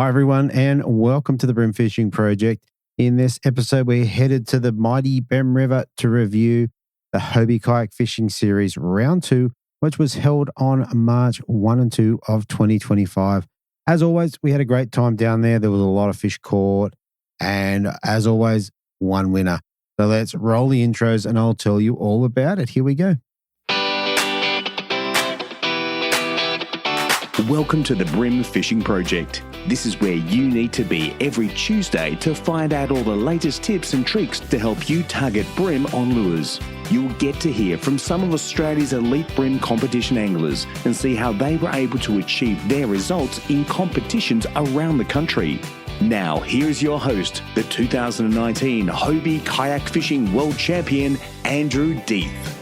Hi, everyone, and welcome to the Bream Fishing Project. In this episode, we're headed to the mighty Bemm River to review the Hobie Kayak Fishing Series Round 2, which was held on March 1 and 2 of 2025. As always, we had a great time down there. There was a lot of fish caught, and as always, one winner. So let's roll the intros, and I'll tell you all about it. Here we go. Welcome to the Brim Fishing Project. This is where you need to be every Tuesday to find out all the latest tips and tricks to help you target brim on lures. You'll get to hear from some of Australia's elite brim competition anglers and see how they were able to achieve their results in competitions around the country. Now, here's your host, the 2019 Hobie Kayak Fishing World Champion, Andrew Deeth.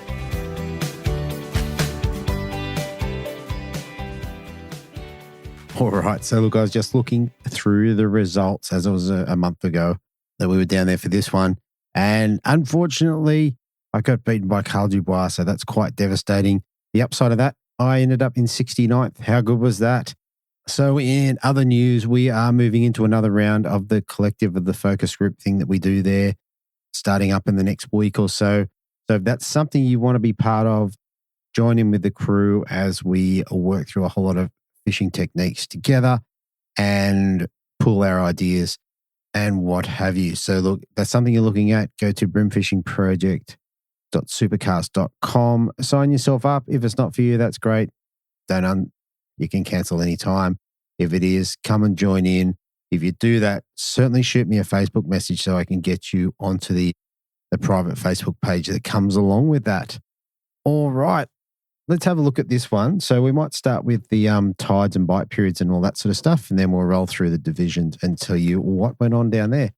All right. So, look, I was just looking through the results as it was a month ago that we were down there for this one. And unfortunately, I got beaten by Carl Dubois. So that's quite devastating. The upside of that, I ended up in 69th. How good was that? So in other news, we are moving into another round of the collective of the focus group thing that we do there, starting up in the next week or so. So if that's something you want to be part of, join in with the crew as we work through a whole lot of fishing techniques together and pull our ideas and what have you. So look, that's something you're looking at. Go to brimfishingproject.supercast.com. Sign yourself up. If it's not for you, that's great. You can cancel anytime. If it is, come and join in. If you do that, certainly shoot me a Facebook message so I can get you onto the private Facebook page that comes along with that. All right. Let's have a look at this one. So we might start with the tides and bite periods and all that sort of stuff, and then we'll roll through the divisions and tell you what went on down there.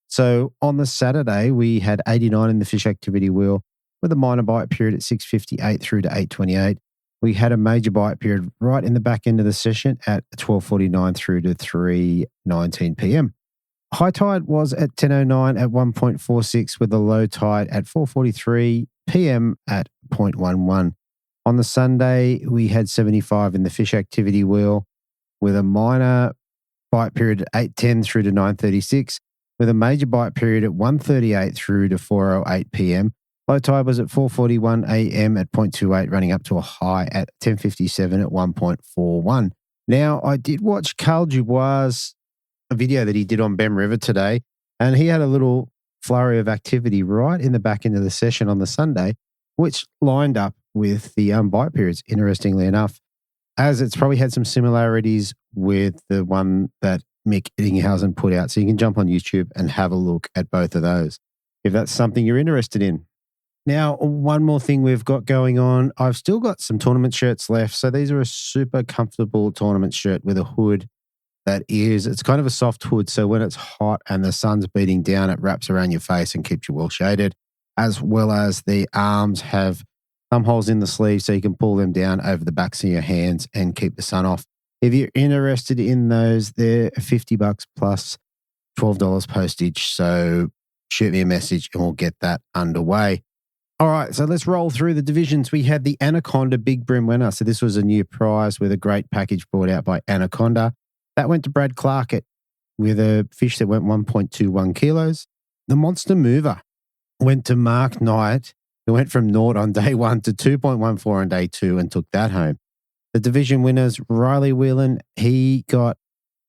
So on the Saturday, we had 89 in the fish activity wheel with a minor bite period at 6:58 through to 8:28. We had a major bite period right in the back end of the session at 12:49 through to 3:19 p.m. High tide was at 10:09 at 1.46 with a low tide at 4:43 p.m. at 0.11. On the Sunday, we had 75 in the fish activity wheel with a minor bite period at 8:10 through to 9:36, with a major bite period at 1:38 through to 4:08 p.m. Low tide was at 4:41 a.m. at 0.28, running up to a high at 10:57 at 1.41. Now, I did watch Carl Dubois' video that he did on Bemm River today, and he had a little flurry of activity right in the back end of the session on the Sunday, which lined up with the bite periods, interestingly enough, as it's probably had some similarities with the one that Mick Ettinghausen put out. So you can jump on YouTube and have a look at both of those if that's something you're interested in. Now, one more thing we've got going on. I've still got some tournament shirts left. So these are a super comfortable tournament shirt with a hood it's kind of a soft hood. So when it's hot and the sun's beating down, it wraps around your face and keeps you well shaded, as well as the arms have thumb holes in the sleeves so you can pull them down over the backs of your hands and keep the sun off. If you're interested in those, they're $50 plus $12 postage. So shoot me a message and we'll get that underway. All right, so let's roll through the divisions. We had the Anaconda Big Brim winner. So this was a new prize with a great package brought out by Anaconda. That went to Brad Clark with a fish that went 1.21 kilos. The Monster Mover went to Mark Knight, who went from 0 on day 1 to 2.14 on day 2 and took that home. The division winners, Riley Whelan, he got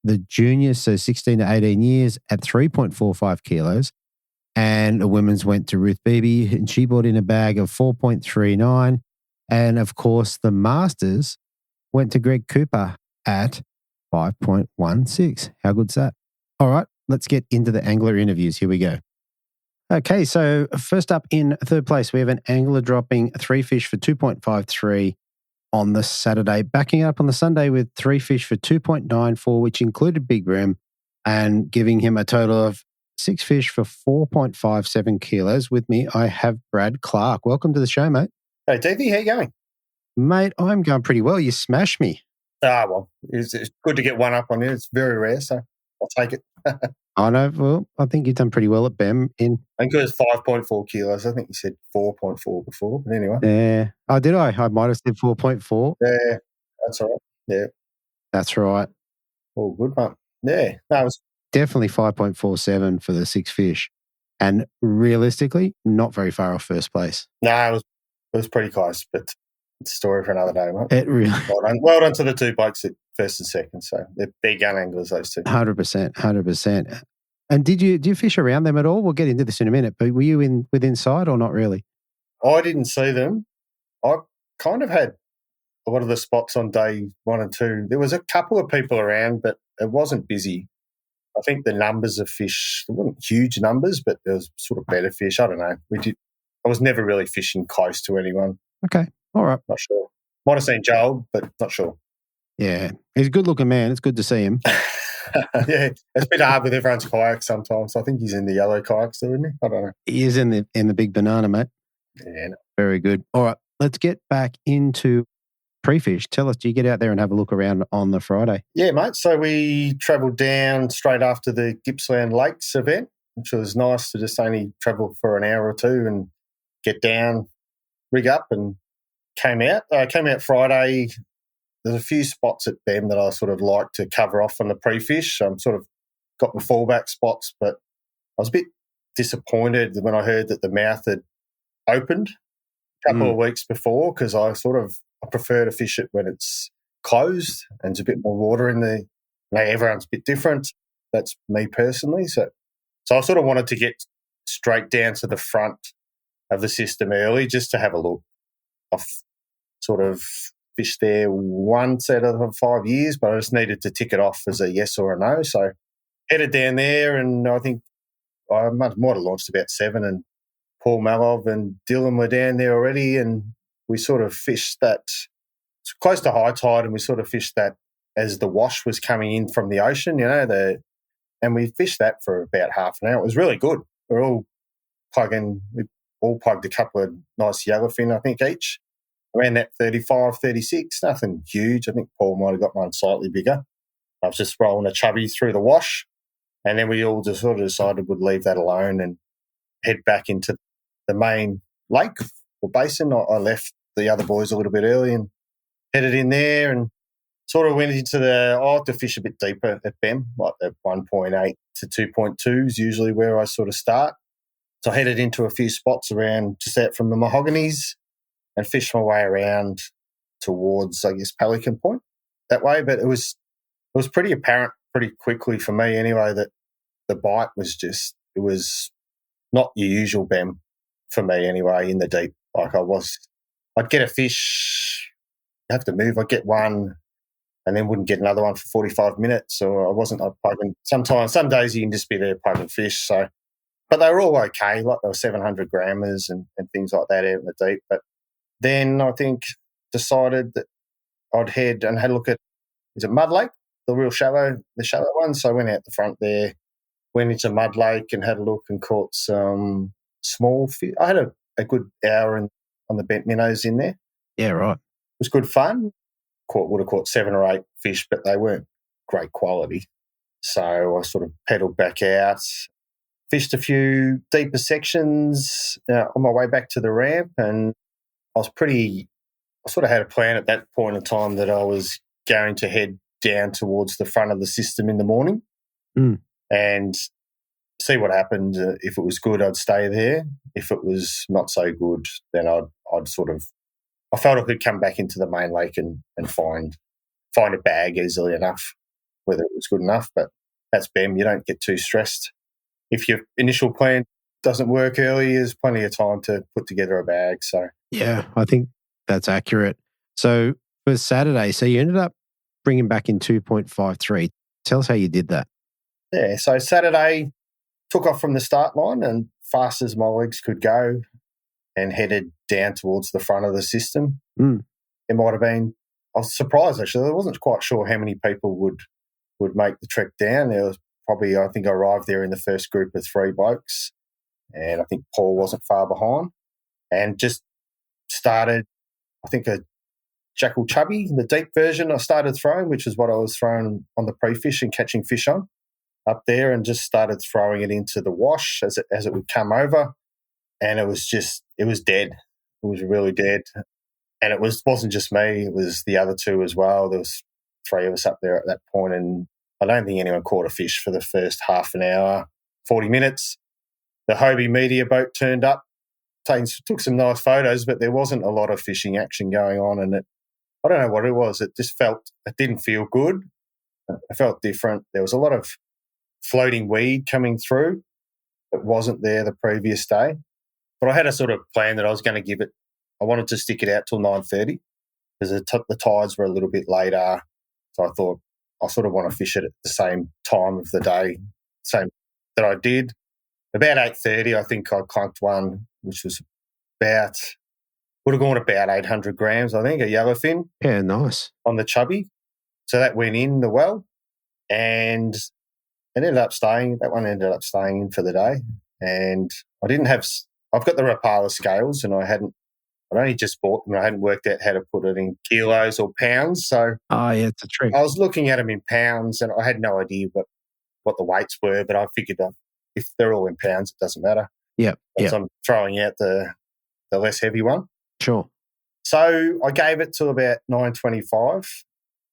the juniors, so 16 to 18 years, at 3.45 kilos. And the women's went to Ruth Beebe, and she brought in a bag of 4.39. And of course, the masters went to Greg Cooper at 5.16. How good's that? All right, let's get into the angler interviews. Here we go. Okay, so first up in third place, we have an angler dropping 3 fish for 2.53 on the Saturday, backing up on the Sunday with 3 fish for 2.94, which included Big Brim, and giving him a total of 6 fish for 4.57 kilos. With me, I have Brad Clark. Welcome to the show, mate. Hey, Davey, how you going? Mate, I'm going pretty well. You smashed me. Well, it's good to get one up on you. It's very rare, so I'll take it. I know. Well, I think you've done pretty well at Bemm. I think it was 5.4 kilos. I think you said 4.4 before, but anyway. Yeah. Oh, did I? I might have said 4.4. Yeah, that's all right. Yeah. That's right. All good, mate. Yeah, no, it was Definitely 5.47 for the 6 fish. And realistically, not very far off first place. no, it was pretty close, but it's a story for another day, mate. It really, Well done to the two blokes at first and second. So they're gun anglers, those two. 100%, 100%. And did you fish around them at all? We'll get into this in a minute, but were you within sight or not really? I didn't see them. I kind of had a lot of the spots on day 1 and 2. There was a couple of people around, but it wasn't busy. I think the numbers of fish, there weren't huge numbers, but there was sort of better fish. I don't know. I was never really fishing close to anyone. Okay, all right. Not sure. Might have seen Joel, but not sure. Yeah, he's a good-looking man. It's good to see him. Yeah, it's a bit hard with everyone's kayaks sometimes. I think he's in the yellow kayaks, though, isn't he? I don't know. He is in the big banana, mate. Yeah. No. Very good. All right, let's get back into pre-fish. Tell us, do you get out there and have a look around on the Friday? Yeah, mate. So we travelled down straight after the Gippsland Lakes event, which was nice to just only travel for an hour or two and get down, rig up, and came out. I came out Friday. There's a few spots at Bemm that I sort of like to cover off on the pre-fish. I'm sort of got my fallback spots, but I was a bit disappointed when I heard that the mouth had opened a couple of weeks before, because I prefer to fish it when it's closed and there's a bit more water in the. Everyone's a bit different. That's me personally. So I sort of wanted to get straight down to the front of the system early just to have a look. I've sort of fished there one set of 5 years, but I just needed to tick it off as a yes or a no. So headed down there, and I think I might have launched about 7, and Paul Malov and Dylan were down there already, and we sort of fished that close to high tide, and we sort of fished that as the wash was coming in from the ocean, and we fished that for about half an hour. It was really good. We all plugged a couple of nice yellowfin, I think, each. Around that 35, 36, nothing huge. I think Paul might have got one slightly bigger. I was just rolling a chubby through the wash, and then we all just sort of decided we'd leave that alone and head back into the main lake or basin. I left the other boys a little bit early and headed in there, and sort of went into I like to fish a bit deeper at Bemm, like at 1.8 to 2.2 is usually where I sort of start. So I headed into a few spots around just out from the Mahoganies and fished my way around towards, I guess, Pelican Point that way. But it was pretty apparent pretty quickly for me anyway that the bite was it was not your usual Bemm for me anyway in the deep. Like I'd get a fish, have to move, I'd get one and then wouldn't get another one for 45 minutes, or I wasn't plugging. Some days you can just be there plugging fish. So, but they were all okay, like they were 700 grammers and things like that out in the deep. But then I think decided that I'd head and had a look at, is it Mud Lake, the shallow one? So I went out the front there, went into Mud Lake and had a look and caught some small fish. I had a good hour on the bent minnows in there. Yeah, right. It was good fun. Would have caught 7 or 8 fish, but they weren't great quality. So I sort of pedalled back out, fished a few deeper sections on my way back to the ramp, and I sort of had a plan at that point in time that I was going to head down towards the front of the system in the morning and see what happened. If it was good, I'd stay there. If it was not so good, then I'd sort of, I felt I could come back into the main lake and find a bag easily enough, whether it was good enough. But that's Bemm. You don't get too stressed. If your initial plan doesn't work early, there's plenty of time to put together a bag. So yeah, I think that's accurate. So for Saturday, so you ended up bringing back in 2.53. Tell us how you did that. Yeah, so Saturday took off from the start line and fast as my legs could go and headed down towards the front of the system. It might have been, I was surprised actually. I wasn't quite sure how many people would make the trek down. There was probably, I think I arrived there in the first group of 3 blokes, and I think Paul wasn't far behind, and just started, I think, a jackal chubby, the deep version I started throwing, which is what I was throwing on the pre-fish and catching fish on up there, and just started throwing it into the wash as it would come over. And it was dead. It was really dead. And it wasn't just me, it was the other 2 as well. There was 3 of us up there at that point, and I don't think anyone caught a fish for the first half an hour, 40 minutes. The Hobie media boat turned up, took some nice photos, but there wasn't a lot of fishing action going on. And I don't know what it was. It didn't feel good. It felt different. There was a lot of floating weed coming through that wasn't there the previous day. But I had a sort of plan that I was going to I wanted to stick it out till 9:30 because the tides were a little bit later. So I thought I sort of want to fish it at the same time of the day, same that I did. About 8:30, I think I clunked one, which was would have gone about 800 grams, I think, a yellowfin. Yeah, nice. On the chubby. So that went in the well and that one ended up staying in for the day. And I've got the Rapala scales and I'd only just bought them. I hadn't worked out how to put it in kilos or pounds. So it's a trick. I was looking at them in pounds and I had no idea what the weights were, but I figured if they're all in pounds, it doesn't matter. Yeah. So I'm throwing out the less heavy one. Sure. So I gave it to about 9:25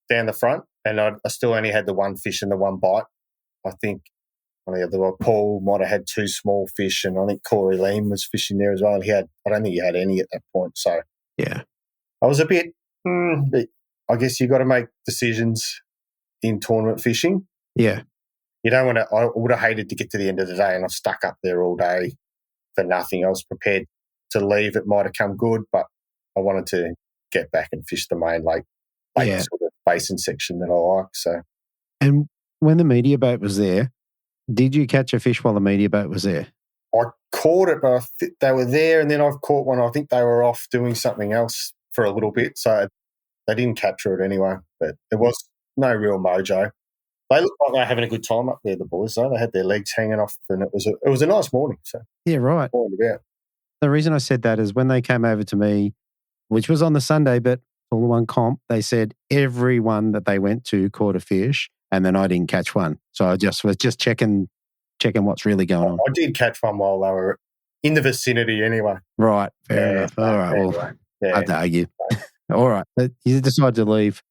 down the front, and I still only had the one fish and the one bite. I think Paul might have had two small fish, and I think Corey Leam was fishing there as well. And I don't think he had any at that point. So yeah, I was a bit. I guess you got to make decisions in tournament fishing. Yeah, you don't want to. I would have hated to get to the end of the day and I've stuck up there all day for nothing. I was prepared to leave. It might have come good, but I wanted to get back and fish the main lake sort of basin section that I like. So, and when the media boat was there, did you catch a fish while the media boat was there? I caught it, but they were there, and then I've caught one. I think they were off doing something else for a little bit, so they didn't capture it anyway. But there was no real mojo. They looked like they were having a good time up there, the boys, though. They had their legs hanging off, and it was a nice morning. So yeah, right. The reason I said that is when they came over to me, which was on the Sunday, but all the one comp, they said everyone that they went to caught a fish, and then I didn't catch one. So I was just checking what's really going on. I did catch one while they were in the vicinity anyway. Right, fair enough. All right, well, I have to argue. All right, but you decided to leave.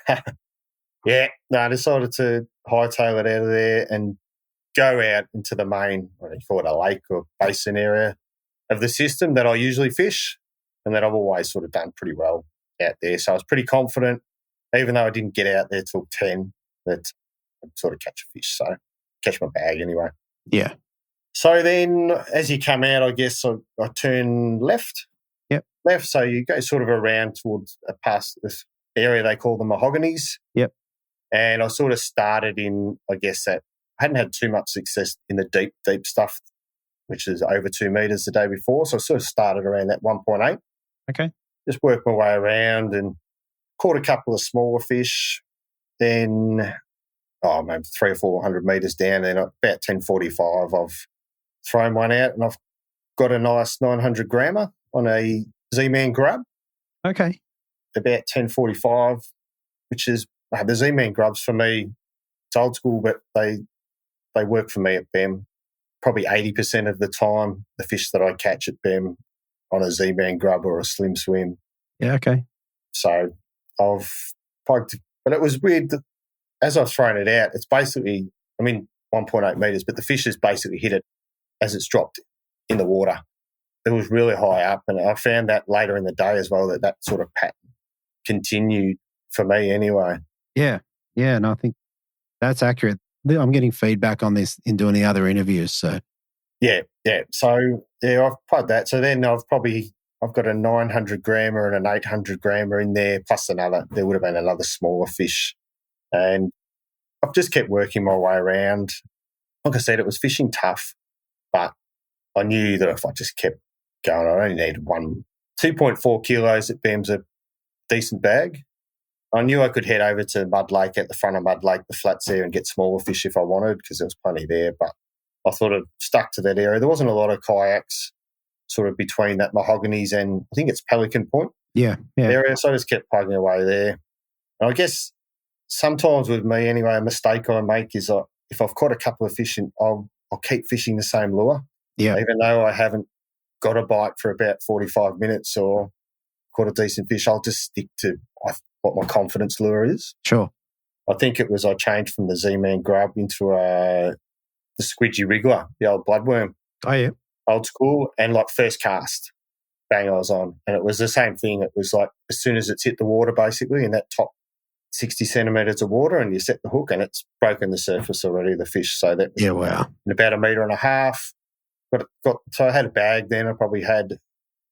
I decided to hightail it out of there and go out into the main, what do you call it, a lake or basin area of the system that I usually fish and that I've always sort of done pretty well out there. So I was pretty confident, even though I didn't get out there till 10, that I'd sort of catch a fish. So catch my bag anyway. Yeah. So then as you come out, I guess I turn left. Yep. Left. So you go sort of around towards past this area they call the Mahoganies. Yep. And I sort of started in, I guess, that I hadn't had too much success in the deep, deep stuff, which is over 2 metres the day before. So I sort of started around that 1.8. Okay. Just worked my way around and caught a couple of smaller fish. Then, maybe 300 or 400 metres down, and about 10:45, I've thrown one out and I've got a nice 900 grammer on a Z-Man grub. Okay. About 10:45, which is the Z-Man grubs for me. It's old school, but they work for me at Bemm. Probably 80% of the time, the fish that I catch at Bemm on a Z-Man grub or a slim swim. Yeah, okay. So I've plugged, but it was weird that as I've thrown it out, it's basically, 1.8 metres, but the fish has basically hit it as it's dropped in the water. It was really high up, and I found that later in the day as well, that sort of pattern continued for me anyway. Yeah, and I think that's accurate. I'm getting feedback on this in doing the other interviews. So yeah. So I've plugged that. So then I've got a 900 grammer and an 800 grammer in there, plus there would have been another smaller fish. And I've just kept working my way around. Like I said, it was fishing tough, but I knew that if I just kept going, I only needed 2.4 kilos at Bemm's a decent bag. I knew I could head over to Mud Lake at the front of Mud Lake, the flats there, and get smaller fish if I wanted because there was plenty there. But I sort of stuck to that area. There wasn't a lot of kayaks sort of between that Mahoganies and I think it's Pelican Point. Yeah. Area. So I just kept plugging away there. And I guess sometimes with me anyway, a mistake I make is if I've caught a couple of fish, I'll keep fishing the same lure. Yeah. Even though I haven't got a bite for about 45 minutes or caught a decent fish, I'll just stick to what my confidence lure is. Sure. I think it was I changed from the Z-Man grub into the squidgy wriggler, the old bloodworm. Oh, yeah. Old school, and like first cast, bang, I was on. And it was the same thing. It was like as soon as it's hit the water, basically, in that top 60 centimetres of water, and you set the hook and it's broken the surface already, the fish. So that was wow. in about 1.5 meters. So I had a bag then. I probably had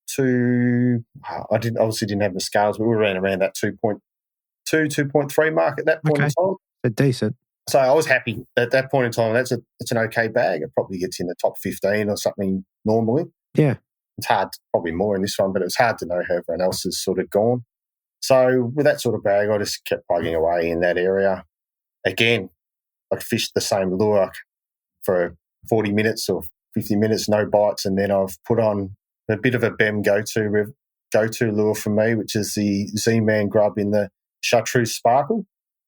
two. I obviously didn't have the scales, but we were around that 2.2, 2.3 mark at that point in time. So decent. So I was happy at that point in time. It's an okay bag. It probably gets in the top 15 or something normally. Yeah. It's hard, probably more in this one, but it's hard to know how everyone else has sort of gone. So with that sort of bag, I just kept plugging away in that area. Again, I fished the same lure for 40 minutes or 50 minutes, no bites, and then I've put on a bit of a Bemm go-to lure for me, which is the Z-Man grub in the chartreuse sparkle.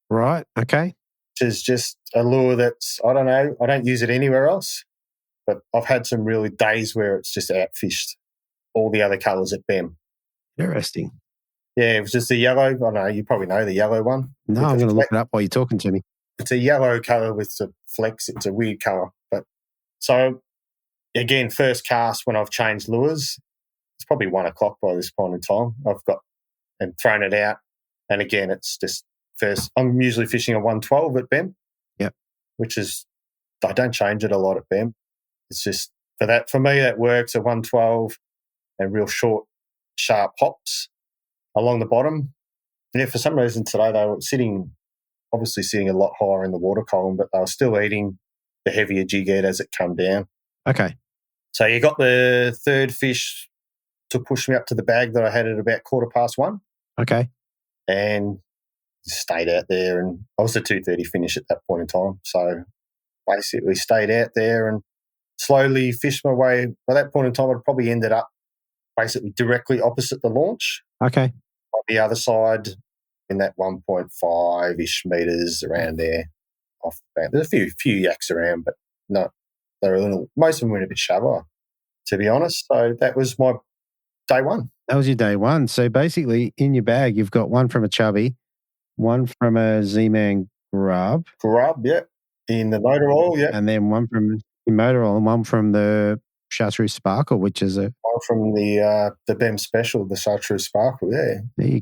Right, okay. Which is just a lure that's, I don't know, I don't use it anywhere else, but I've had some really days where it's just outfished all the other colours at Bemm. Interesting. Yeah, it was just the yellow. I don't know, you probably know the yellow one. No, I'm going to look it up while you're talking to me. It's a yellow colour with some flecks. It's a weird colour. But so, again, first cast when I've changed lures, it's probably 1 o'clock by this point in time. I've got and thrown it out. And again, it's just first. I'm usually fishing a 112 at Bemm. Yep. Which is, I don't change it a lot at Bemm. It's just, for me, that works, a 112 and real short, sharp hops along the bottom. Yeah, for some reason today they were obviously sitting a lot higher in the water column, but they were still eating the heavier jig head as it come down. Okay. So you got the third fish to push me up to the bag that I had at about 1:15. Okay. And stayed out there, and I was a 2:30 finish at that point in time. So basically stayed out there and slowly fished my way. By that point in time, I'd probably ended up basically directly opposite the launch. Okay. On the other side, in that 1.5-ish metres around there off the bank. There's a few yaks around, but no, they're most of them were a bit shallower, to be honest. So that was my day one. That was your day one. So basically, in your bag, you've got one from a chubby, one from a Z-Man grub. Yeah. In the motor oil, yeah. And then one from the motor oil and one from the chartreuse sparkle, which is one from the Bemm special, the chartreuse sparkle, yeah. There you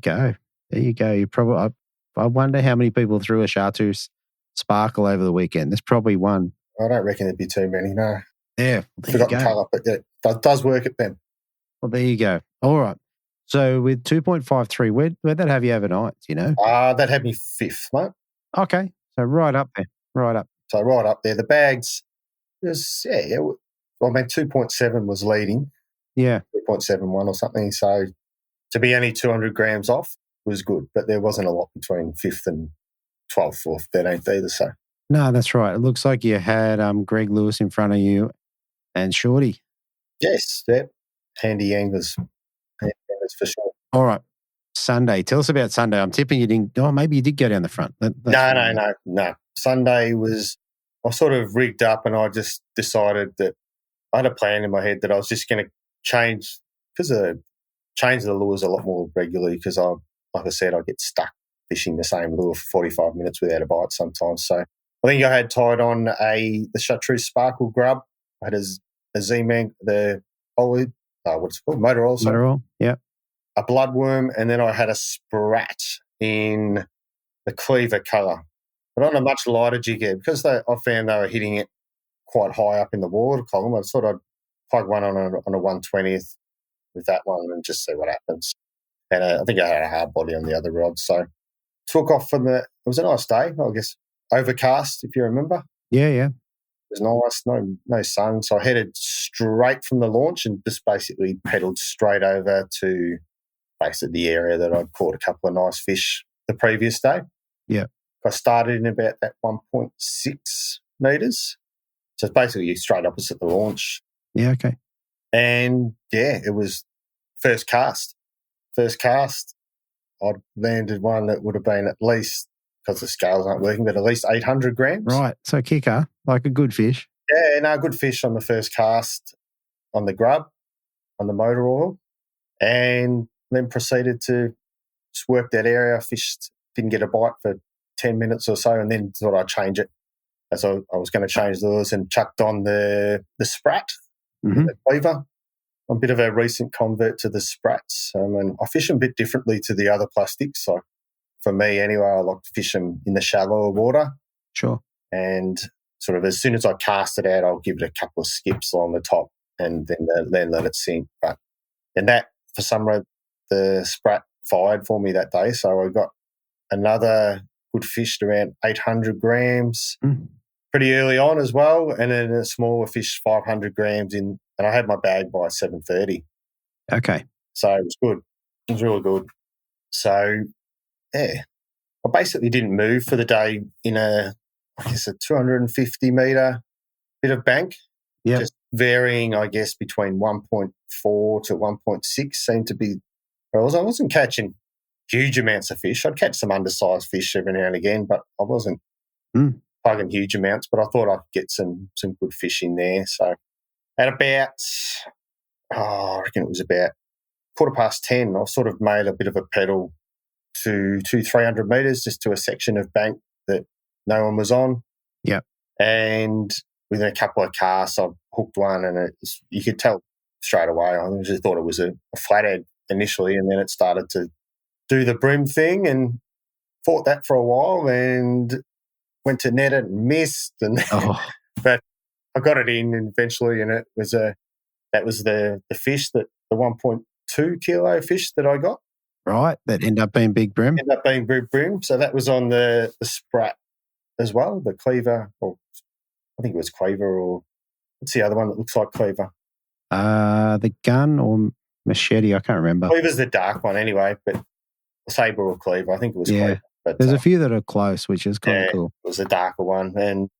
go. You probably, I wonder how many people threw a chartreuse sparkle over the weekend. There's probably one. I don't reckon there'd be too many, no. Yeah. Forgot the colour, but yeah, that does work at Bemm. Well, there you go. All right. So with 2.53, where'd that have you overnight, do you know? That had me 5th, mate. Okay. So right up there. Right up. So right up there. The bags, was, I mean, 2.7 was leading. Yeah. 2.71 or something. So to be only 200 grams off was good, but there wasn't a lot between 5th and 12th or 13th either. So no, that's right. It looks like you had Greg Lewis in front of you and Shorty. Yes, yeah. Handy anglers for sure. All right. Sunday. Tell us about Sunday. I'm tipping you didn't. Oh, maybe you did go down the front. No. Sunday was, I sort of rigged up and I just decided that I had a plan in my head that I was just going to change the lures a lot more regularly because like I said, I get stuck fishing the same lure for 45 minutes without a bite sometimes. So I think I had tied on the chartreuse sparkle grub. I had a Z-Man, the what's it called? Motor oil. Motor oil, yeah. A bloodworm, and then I had a sprat in the cleaver colour, but on a much lighter jig head because I found they were hitting it quite high up in the water column. I thought I'd plug one on a 1/20th with that one and just see what happens. And I think I had a hard body on the other rod. So took off it was a nice day, I guess, overcast, if you remember. Yeah. It was nice, no sun. So I headed straight from the launch and just basically pedalled straight over to basically the area that I'd caught a couple of nice fish the previous day. Yeah. I started in about that 1.6 metres. So it's basically straight opposite the launch. Yeah, okay. And, it was first cast. I'd landed one that would have been at least, because the scales aren't working, but at least 800 grams. Right. So kicker, like a good fish. Yeah, no, good fish on the first cast on the grub, on the motor oil, and then proceeded to just work that area. Fished, didn't get a bite for 10 minutes or so, and then thought I'd change it. So I was going to change lures and chucked on the sprat, the cleaver. I'm a bit of a recent convert to the sprats. And I fish them a bit differently to the other plastics. So for me anyway, I like to fish them in the shallower water. Sure. And sort of as soon as I cast it out, I'll give it a couple of skips along the top and then let it sink. But and that, for some reason, the sprat fired for me that day. So I got another good fish around 800 grams pretty early on as well. And then a smaller fish, 500 grams in, and I had my bag by 7:30. Okay. So it was good. It was really good. So, yeah, I basically didn't move for the day in a 250 metre bit of bank. Yeah. Just varying, I guess, between 1.4 to 1.6 seemed to be. I wasn't catching huge amounts of fish. I'd catch some undersized fish every now and again, but I wasn't plugging huge amounts. But I thought I could get some good fish in there. So at about, I reckon it was about 10:15, I sort of made a bit of a pedal to 300 metres, just to a section of bank that no one was on. Yeah. And within a couple of casts, I hooked one, and you could tell straight away. I just thought it was a flathead initially, and then it started to do the brim thing, and fought that for a while, and went to net it and missed, and but I got it in eventually, and it was that was the fish, that the 1.2 kilo fish that I got. Right, that ended up being big brim. Ended up being big brim. So that was on the sprat as well, the cleaver, or I think it was cleaver, or what's the other one that looks like cleaver? The gun or machete, I can't remember. Cleaver's the dark one anyway, but sabre or cleaver, I think it was cleaver. But there's a few that are close, which is kind of cool. It was a darker one. And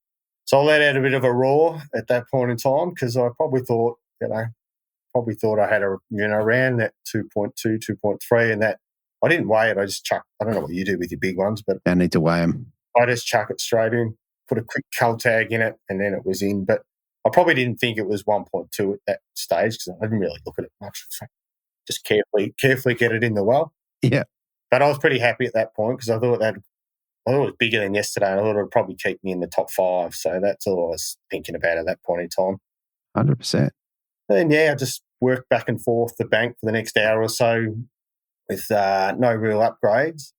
so I let out a bit of a roar at that point in time, because I probably thought, I had around that 2.2, 2.3, and that I didn't weigh it. I just chucked. I don't know what you do with your big ones, but I need to weigh them. I just chuck it straight in, put a quick cull tag in it, and then it was in. But I probably didn't think it was 1.2 at that stage, because I didn't really look at it much. Just carefully get it in the well. Yeah. But I was pretty happy at that point, because I thought it was bigger than yesterday, and I thought it would probably keep me in the top 5. So that's all I was thinking about at that point in time. 100%. And I just worked back and forth the bank for the next hour or so with no real upgrades.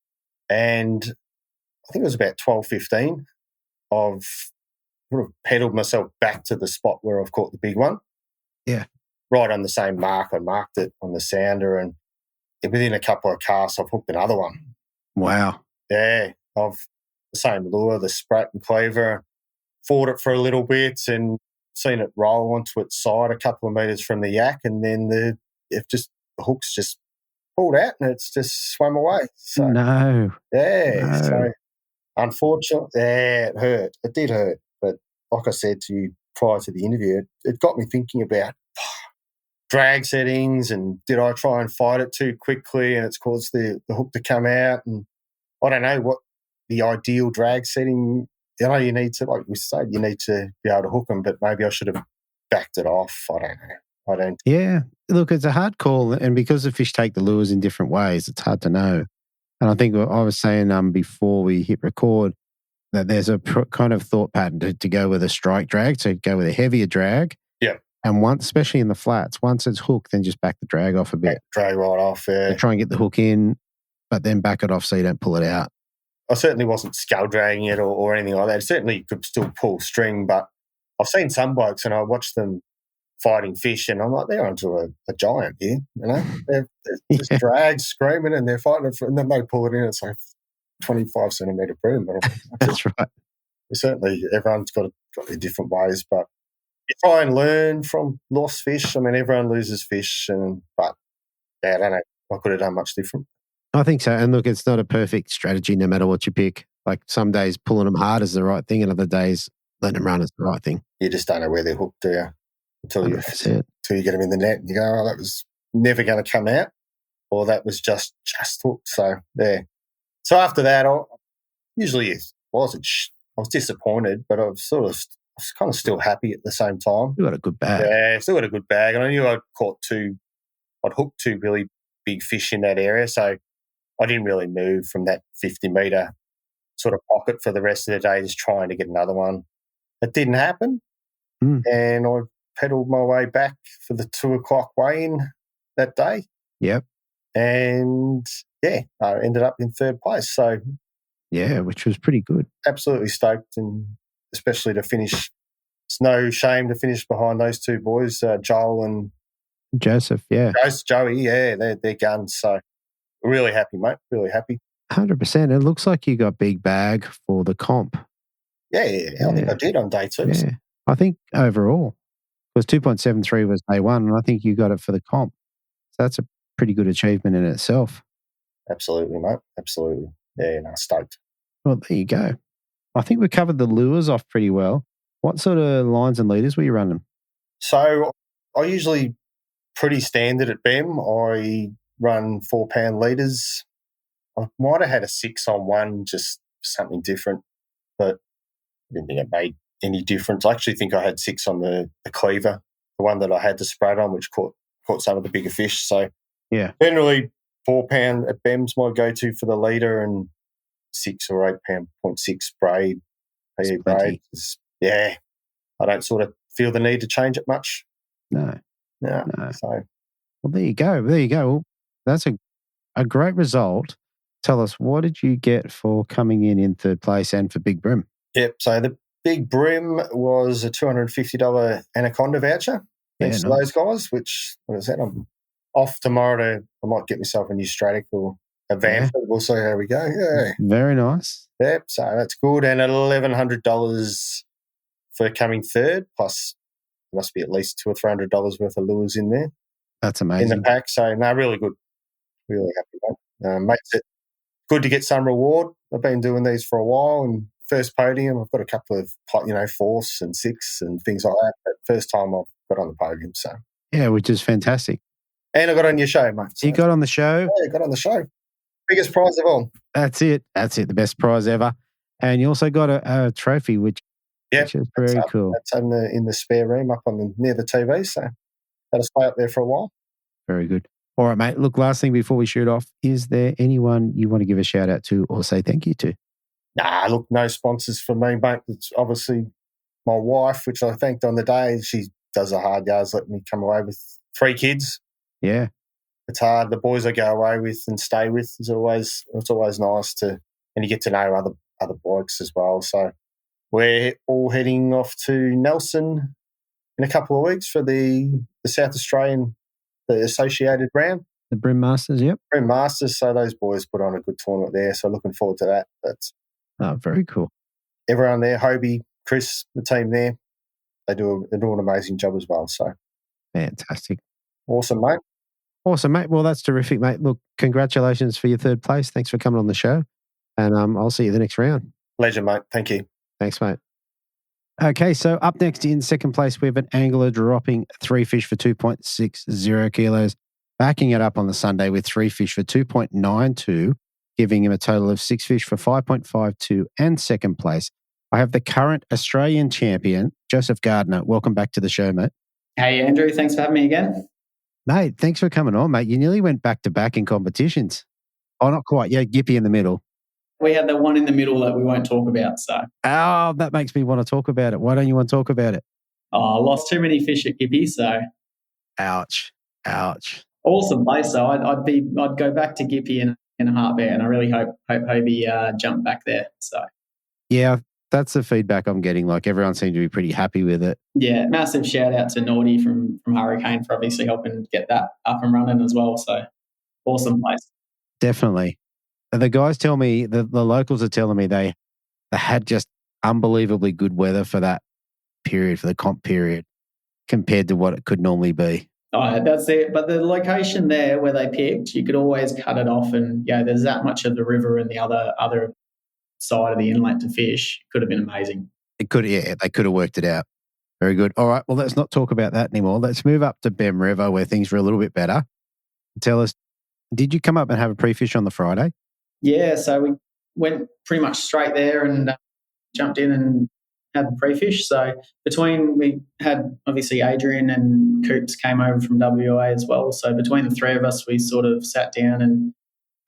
And I think it was about 12:15. I've sort of pedalled myself back to the spot where I've caught the big one. Yeah. Right on the same mark. I marked it on the sounder, and within a couple of casts, I've hooked another one. Wow. Yeah. I've the same lure, the sprat and cleaver, fought it for a little bit and seen it roll onto its side a couple of metres from the yak, and then the hook's just pulled out and it's just swam away. So, no. So unfortunately, it hurt. It did hurt. But like I said to you prior to the interview, it got me thinking about drag settings, and did I try and fight it too quickly and it's caused the hook to come out, and I don't know what the ideal drag setting. You need to, like we said, you need to be able to hook them, but maybe I should have backed it off. I don't. Yeah. Look, it's a hard call, and because the fish take the lures in different ways, it's hard to know. And I think I was saying before we hit record that there's a kind of thought pattern to go with a strike drag, to go with a heavier drag. Yeah. And once, especially in the flats, once it's hooked, then just back the drag off a bit. Drag right off, yeah. So try and get the hook in, but then back it off so you don't pull it out. I certainly wasn't scull dragging it or anything like that. Certainly you could still pull string, but I've seen some blokes and I watch them fighting fish and I'm like, they're onto a giant here, They're just drag, screaming, and they're fighting it, and then they pull it in. It's like 25 centimetre boom. That's right. Certainly everyone's got their different ways, but you try and learn from lost fish. I mean, everyone loses fish, but I don't know. I could have done much different. I think so. And look, it's not a perfect strategy no matter what you pick. Like some days pulling them hard is the right thing, and other days letting them run is the right thing. You just don't know where they're hooked, do you? Until you get them in the net and you go, oh, that was never going to come out, or that was just hooked. So there. So after that, I was disappointed, but I was kind of still happy at the same time. You got a good bag. Yeah, still got a good bag. And I knew I'd hooked 2 really big fish in that area. So I didn't really move from that 50-metre sort of pocket for the rest of the day, just trying to get another one. It didn't happen, and I pedalled my way back for the 2 o'clock weigh-in that day. Yep. And, I ended up in third place. So, which was pretty good. Absolutely stoked, and especially to finish. It's no shame to finish behind those two boys, Joel and Joseph, Joey, they're guns. So, really happy, mate, really happy. 100%. It looks like you got big bag for the comp. Yeah, I think I did on day 2. Yeah, I think overall, because 2.73 was day 1, and I think you got it for the comp. So that's a pretty good achievement in itself. Absolutely, mate. Absolutely. Yeah, stoked. Well, there you go. I think we covered the lures off pretty well. What sort of lines and leaders were you running? So I usually pretty standard at Bemm. I run 4-pound leaders. I might have had a 6 on one, just something different, but I didn't think it made any difference. I actually think I had 6 on the cleaver, the one that I had to spread on, which caught some of the bigger fish. So generally 4-pound at Bemm's my go-to for the leader, and 6 or 8 pound 0.6 braid. Braid is, I don't sort of feel the need to change it much. No. So, well, there you go. Well, that's a great result. Tell us, what did you get for coming in third place and for Big Brim? Yep. So the Big Brim was a $250 Anaconda voucher. Thanks to those guys, which, what is that? I'm off tomorrow I might get myself a new Stratic or a Vanford. We'll see how we go. Yeah. Very nice. Yep. So that's good. And $1,100 for coming third, plus there must be at least $200 or $300 worth of lures in there. That's amazing. In the pack. So, really good. Really happy, mate. Makes it good to get some reward. I've been doing these for a while, and first podium, I've got a couple of, 4s and 6 and things like that. But first time I've got on the podium. So, which is fantastic. And I got on your show, mate. So, you got on the show? Yeah, got on the show. Biggest prize of all. That's it. The best prize ever. And you also got a trophy, which is very cool. That's in the spare room up near the TV. So that'll stay up there for a while. Very good. All right, mate. Look, last thing before we shoot off, is there anyone you want to give a shout out to or say thank you to? Look, no sponsors for me, mate. It's obviously my wife, which I thanked on the day. She does the hard yards, letting me come away with 3 kids. Yeah. It's hard. The boys I go away with and stay with it's always nice and you get to know other blokes as well. So we're all heading off to Nelson in a couple of weeks for the South Australian, the associated round. The Brim Masters, yep. Brim Masters. So those boys put on a good tournament there. So looking forward to that. That's very cool. Everyone there, Hobie, Chris, the team there, they do an amazing job as well. So fantastic. Awesome, mate. Well, that's terrific, mate. Look, congratulations for your third place. Thanks for coming on the show. And I'll see you the next round. Pleasure, mate. Thank you. Thanks, mate. Okay, so up next in second place, we have an angler dropping 3 fish for 2.60 kilos, backing it up on the Sunday with 3 fish for 2.92, giving him a total of 6 fish for 5.52 and second place. I have the current Australian champion, Joseph Gardner. Welcome back to the show, mate. Hey, Andrew. Thanks for having me again. Mate, thanks for coming on, mate. You nearly went back-to-back in competitions. Oh, not quite. Yeah, Gippy in the middle. We had the one in the middle that we won't talk about. So, that makes me want to talk about it. Why don't you want to talk about it? I lost too many fish at Gippy, so. Ouch. Awesome place, though. I'd go back to Gippy in a heartbeat, and I really hope Hobie jumped back there. So. Yeah, that's the feedback I'm getting. Like, everyone seemed to be pretty happy with it. Yeah, massive shout out to Naughty from Hurricane for obviously helping get that up and running as well. So, awesome place. Definitely. The guys tell me, the locals are telling me they had just unbelievably good weather for that period, for the comp period, compared to what it could normally be. Oh, that's it. But the location there where they picked, you could always cut it off, and there's that much of the river and the other side of the inlet to fish. It could have been amazing. It could, they could have worked it out. Very good. All right, well, let's not talk about that anymore. Let's move up to Bemm River where things were a little bit better. Tell us, did you come up and have a pre-fish on the Friday? Yeah, so we went pretty much straight there and jumped in and had the pre-fish. So we had obviously Adrian and Coops came over from WA as well. So between the 3 of us, we sort of sat down, and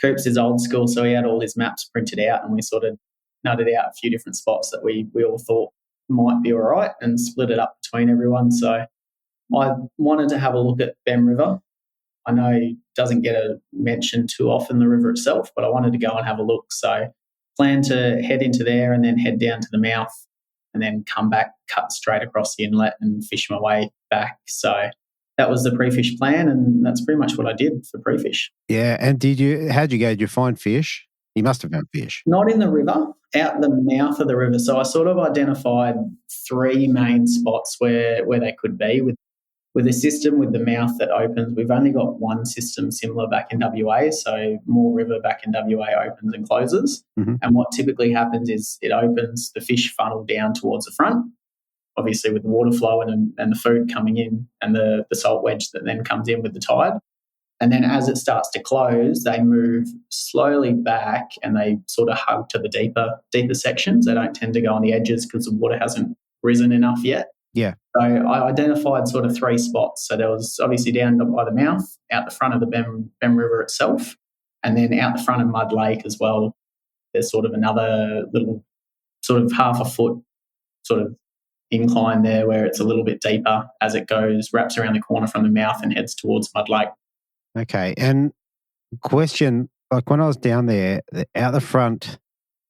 Coops is old school, so he had all his maps printed out, and we sort of nutted out a few different spots that we all thought might be all right and split it up between everyone. So I wanted to have a look at Bemm River. I know it doesn't get a mention too often, the river itself, but I wanted to go and have a look. So planned to head into there and then head down to the mouth and then come back, cut straight across the inlet and fish my way back. So that was the pre-fish plan, and that's pretty much what I did for pre-fish. Yeah. And how'd you go? Did you find fish? You must have found fish. Not in the river, out the mouth of the river. So I sort of identified 3 main spots where they could be. With a system with the mouth that opens, we've only got one system similar back in WA. So Moore River back in WA opens and closes. Mm-hmm. And what typically happens is it opens, the fish funnel down towards the front, obviously with the water flowing and the food coming in and the salt wedge that then comes in with the tide. And then as it starts to close, they move slowly back and they sort of hug to the deeper sections. They don't tend to go on the edges because the water hasn't risen enough yet. Yeah. So I identified sort of 3 spots. So there was obviously down by the mouth, out the front of the Bemm River itself, and then out the front of Mud Lake as well. There's sort of another little sort of half a foot sort of incline there where it's a little bit deeper as it wraps around the corner from the mouth and heads towards Mud Lake. Okay. And question, like when I was down there, out the front,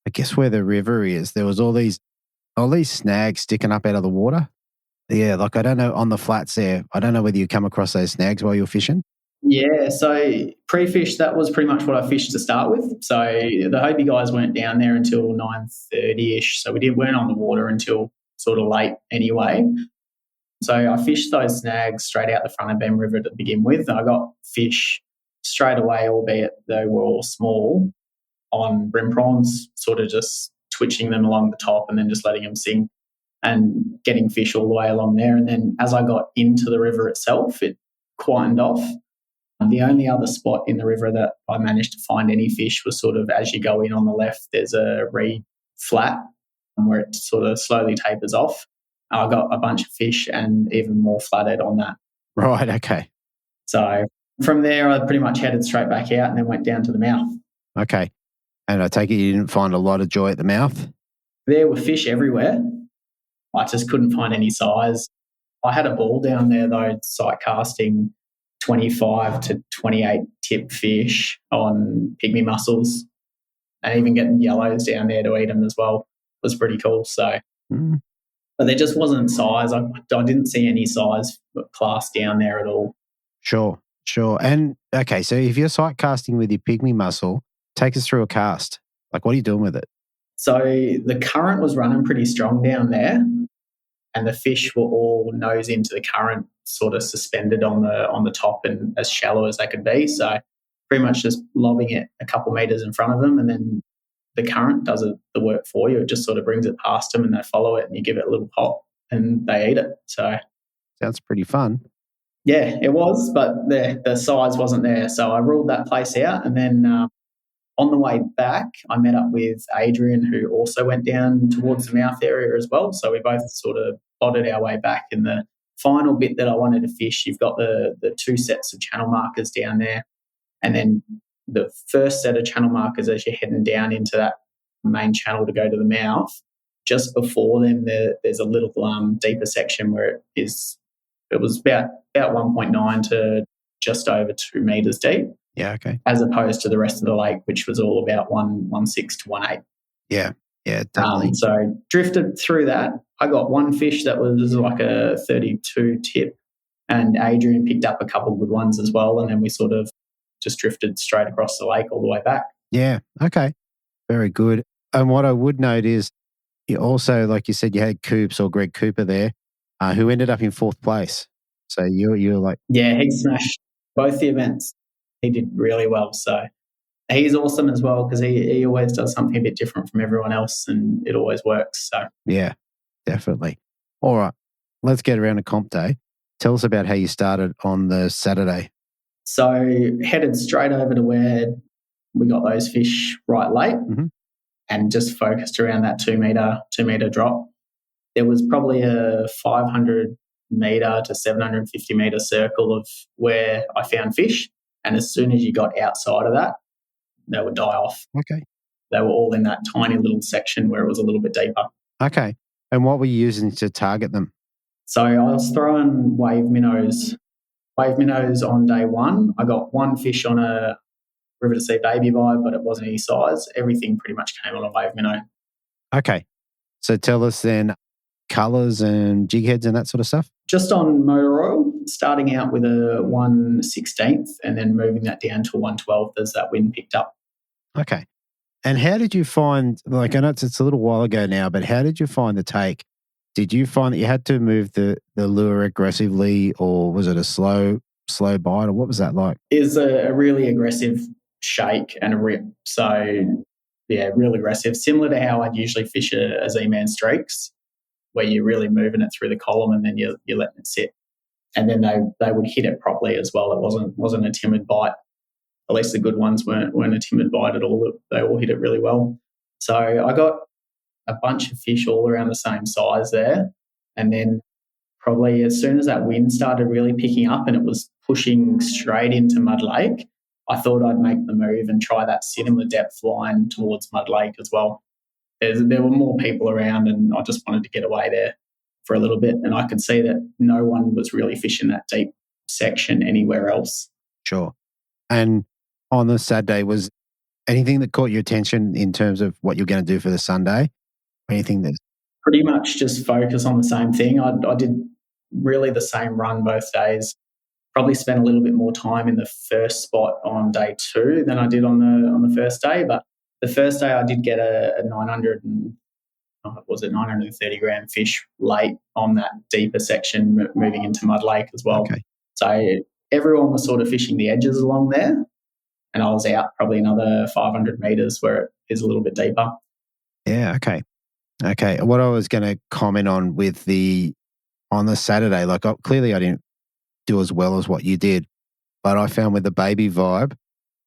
I guess where the river is, there was all these snags sticking up out of the water. Yeah, like I don't know, on the flats there, I don't know whether you come across those snags while you're fishing. Yeah, so pre-fish, that was pretty much what I fished to start with. So the Hobie guys weren't down there until 9:30ish. So we weren't on the water until sort of late anyway. So I fished those snags straight out the front of Bemm River to begin with. I got fish straight away, albeit they were all small, on brim prawns, sort of just twitching them along the top and then just letting them sink and getting fish all the way along there. And then as I got into the river itself, it quietened off. The only other spot in the river that I managed to find any fish was sort of as you go in on the left, there's a reed flat where it sort of slowly tapers off. I got a bunch of fish and even more flathead on that. Right, okay. So from there, I pretty much headed straight back out and then went down to the mouth. Okay. And I take it you didn't find a lot of joy at the mouth? There were fish everywhere. I just couldn't find any size. I had a ball down there, though, sight casting 25 to 28 tip fish on pygmy mussels and even getting yellows down there to eat them as well was pretty cool. So, But there just wasn't size. I didn't see any size class down there at all. Sure. And, okay, so if you're sight casting with your pygmy mussel, take us through a cast. Like, what are you doing with it? So the current was running pretty strong down there and the fish were all nose into the current, sort of suspended on the top and as shallow as they could be. So pretty much just lobbing it a couple meters in front of them and then the current does the work for you. It just sort of brings it past them and they follow it and you give it a little pop and they eat it. So sounds pretty fun. Yeah, it was, but the size wasn't there. So I ruled that place out and then on the way back, I met up with Adrian, who also went down towards the mouth area as well. So we both sort of plodded our way back. In the final bit that I wanted to fish, you've got the 2 sets of channel markers down there. And then the first set of channel markers as you're heading down into that main channel to go to the mouth, just before them, there's a little deeper section where it was about 1.9 to just over 2 meters deep. Yeah, okay. As opposed to the rest of the lake, which was all about 1.16 to 1.8. Yeah, definitely. So drifted through that. I got one fish that was like a 32 tip, and Adrian picked up a couple of good ones as well. And then we sort of just drifted straight across the lake all the way back. Yeah, okay. Very good. And what I would note is you also, like you said, you had Coops or Greg Cooper there, who ended up in 4th place. So you're like... Yeah, he smashed both the events. He did really well. So he's awesome as well because he always does something a bit different from everyone else and it always works. So yeah, definitely. All right, let's get around to comp day. Tell us about how you started on the Saturday. So headed straight over to where we got those fish right late and just focused around that 2 meter drop. There was probably a 500 meter to 750 meter circle of where I found fish. And as soon as you got outside of that, they would die off. Okay. They were all in that tiny little section where it was a little bit deeper. Okay. And what were you using to target them? So I was throwing wave minnows. Wave minnows on day one. I got one fish on a River to Sea baby vibe, but it wasn't any size. Everything pretty much came on a wave minnow. Okay. So tell us then colours and jig heads and that sort of stuff. Just on motor oil, starting out with a 1/16th and then moving that down to a 1/12th as that wind picked up. Okay. And how did you find, like I know it's a little while ago now, but how did you find the take? Did you find that you had to move the lure aggressively, or was it a slow bite, or what was that like? Is a really aggressive shake and a rip. So, yeah, real aggressive. Similar to how I'd usually fish a Z-Man streaks, where you're really moving it through the column and then you're letting it sit. And then they would hit it properly as well. It wasn't a timid bite. At least the good ones weren't a timid bite at all. They all hit it really well. So I got a bunch of fish all around the same size there. And then probably as soon as that wind started really picking up and it was pushing straight into Mud Lake, I thought I'd make the move and try that similar depth line towards Mud Lake as well. There were more people around and I just wanted to get away there for a little bit. And I could see that no one was really fishing that deep section anywhere else. Sure. And on the Saturday, was anything that caught your attention in terms of what you're going to do for the Sunday? Anything that pretty much just focus on the same thing. I did really the same run both days. Probably spent a little bit more time in the first spot on day 2 than I did on the first day. But the first day I did get a 930 gram fish late on that deeper section moving into Mud Lake as well. Okay. So everyone was sort of fishing the edges along there, and I was out probably another 500 metres where it is a little bit deeper. Yeah, okay. Okay. What I was going to comment on on the Saturday, like clearly I didn't do as well as what you did, but I found with the baby vibe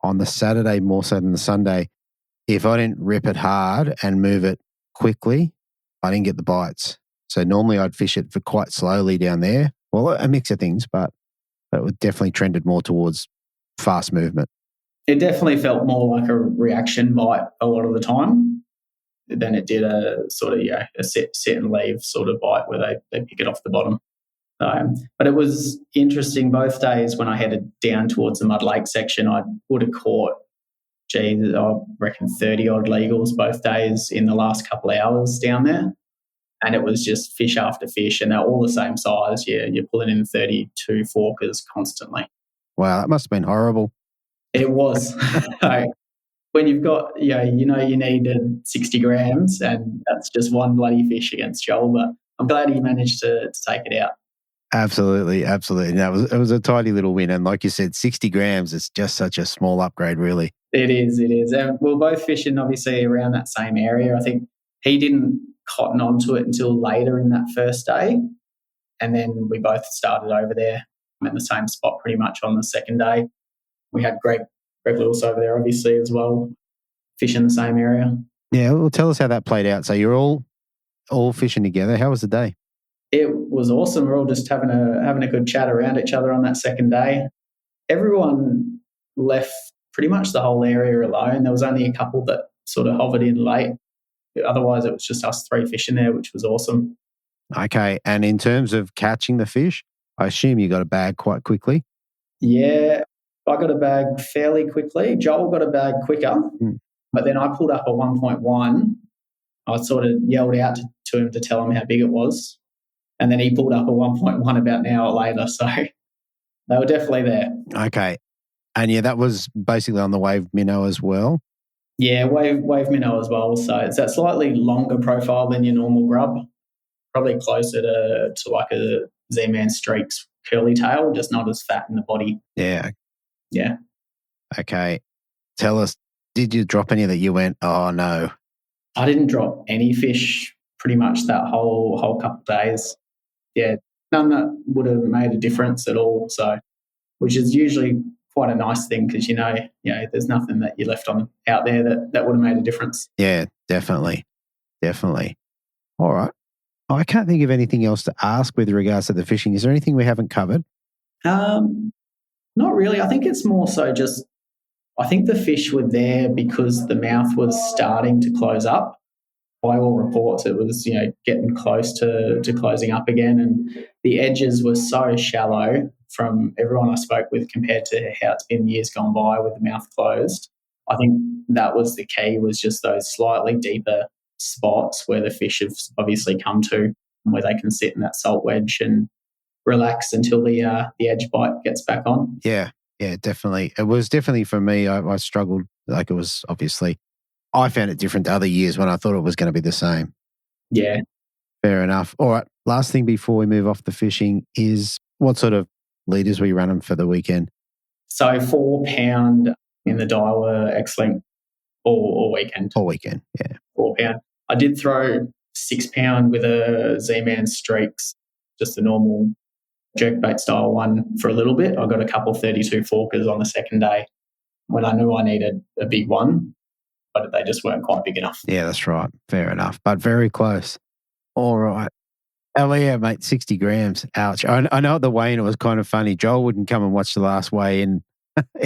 on the Saturday more so than the Sunday, if I didn't rip it hard and move it quickly, I didn't get the bites. So normally I'd fish it for quite slowly down there. Well, a mix of things, but it definitely trended more towards fast movement. It definitely felt more like a reaction bite a lot of the time than it did a sort of a sit and leave sort of bite where they pick it off the bottom. But it was interesting both days when I headed down towards the Mud Lake section. I would have caught, I reckon 30 odd legals both days in the last couple of hours down there. And it was just fish after fish, and they're all the same size. You're pulling in 32 forkers constantly. Wow, that must have been horrible. It was. When you've got, you needed 60 grams, and that's just one bloody fish against Joel. But I'm glad he managed to take it out. Absolutely, absolutely. No, it was a tidy little win. And like you said, 60 grams is just such a small upgrade, really. It is. And we're both fishing, obviously, around that same area. I think he didn't cotton onto it until later in that first day. And then we both started over there in the same spot pretty much on the second day. We had Greg Lewis over there, obviously, as well, fishing the same area. Yeah, well, tell us how that played out. So you're all fishing together. How was the day? It was awesome. We're all just having a good chat around each other on that second day. Everyone left pretty much the whole area alone. There was only a couple that sort of hovered in late. Otherwise, it was just us 3 fishing there, which was awesome. Okay. And in terms of catching the fish, I assume you got a bag quite quickly? Yeah, I got a bag fairly quickly. Joel got a bag quicker, but then I pulled up a 1.1. I sort of yelled out to him to tell him how big it was. And then he pulled up a 1.1 about an hour later. So they were definitely there. Okay. And yeah, that was basically on the wave minnow as well? Yeah, wave minnow as well. So it's that slightly longer profile than your normal grub. Probably closer to like a Z-Man Streaks curly tail, just not as fat in the body. Yeah. Yeah. Okay. Tell us, did you drop any that you went, oh no? I didn't drop any fish pretty much that whole couple of days. Yeah, none that would have made a difference at all. So, which is usually quite a nice thing because there's nothing that you left out there that would have made a difference. Yeah, definitely. All right. I can't think of anything else to ask with regards to the fishing. Is there anything we haven't covered? Not really. I think it's more so just I think the fish were there because the mouth was starting to close up. By all reports, it was getting close to closing up again, and the edges were so shallow from everyone I spoke with compared to how it's been years gone by with the mouth closed. I think that was the key, was just those slightly deeper spots where the fish have obviously come to, where they can sit in that salt wedge and relax until the edge bite gets back on. Yeah, definitely. It was definitely for me. I struggled. Like, it was obviously, I found it different to other years when I thought it was going to be the same. Yeah. Fair enough. All right. Last thing before we move off the fishing is, what sort of leaders were you running for the weekend? So 4 pound in the die were excellent all weekend. All weekend, yeah. 4 pound. I did throw 6 pound with a Z-Man Streaks, just a normal jerkbait style one for a little bit. I got a couple 32 forkers on the second day when I knew I needed a big one, but they just weren't quite big enough. Yeah, that's right. Fair enough, but very close. All right. Oh, yeah, mate, 60 grams. Ouch. I know at the weigh-in it was kind of funny. Joel wouldn't come and watch the last weigh-in.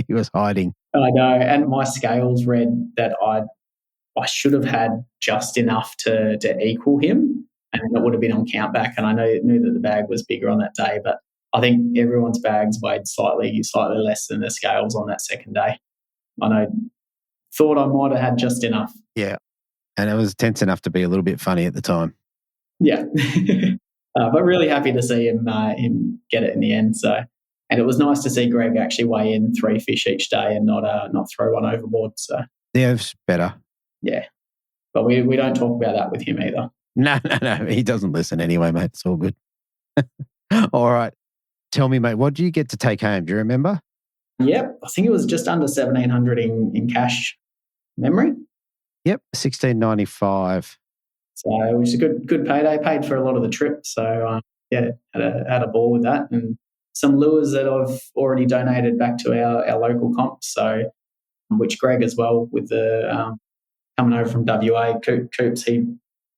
He was hiding. I know, and my scales read that I should have had just enough to equal him, and it would have been on count back. And I knew that the bag was bigger on that day, but I think everyone's bags weighed slightly less than the scales on that second day. Thought I might have had just enough. Yeah, and it was tense enough to be a little bit funny at the time. Yeah, but really happy to see him get it in the end. So, and it was nice to see Greg actually weigh in 3 fish each day and not throw one overboard. So yeah, it's better. Yeah, but we don't talk about that with him either. No, he doesn't listen anyway, mate. It's all good. All right, tell me, mate, what do you get to take home? Do you remember? Yep, I think it was just under 1,700 in cash memory. Yep, 1,695. So it was a good payday. Paid for a lot of the trip. So had a ball with that, and some lures that I've already donated back to our local comps. So, which Greg as well, with the coming over from WA Coops, he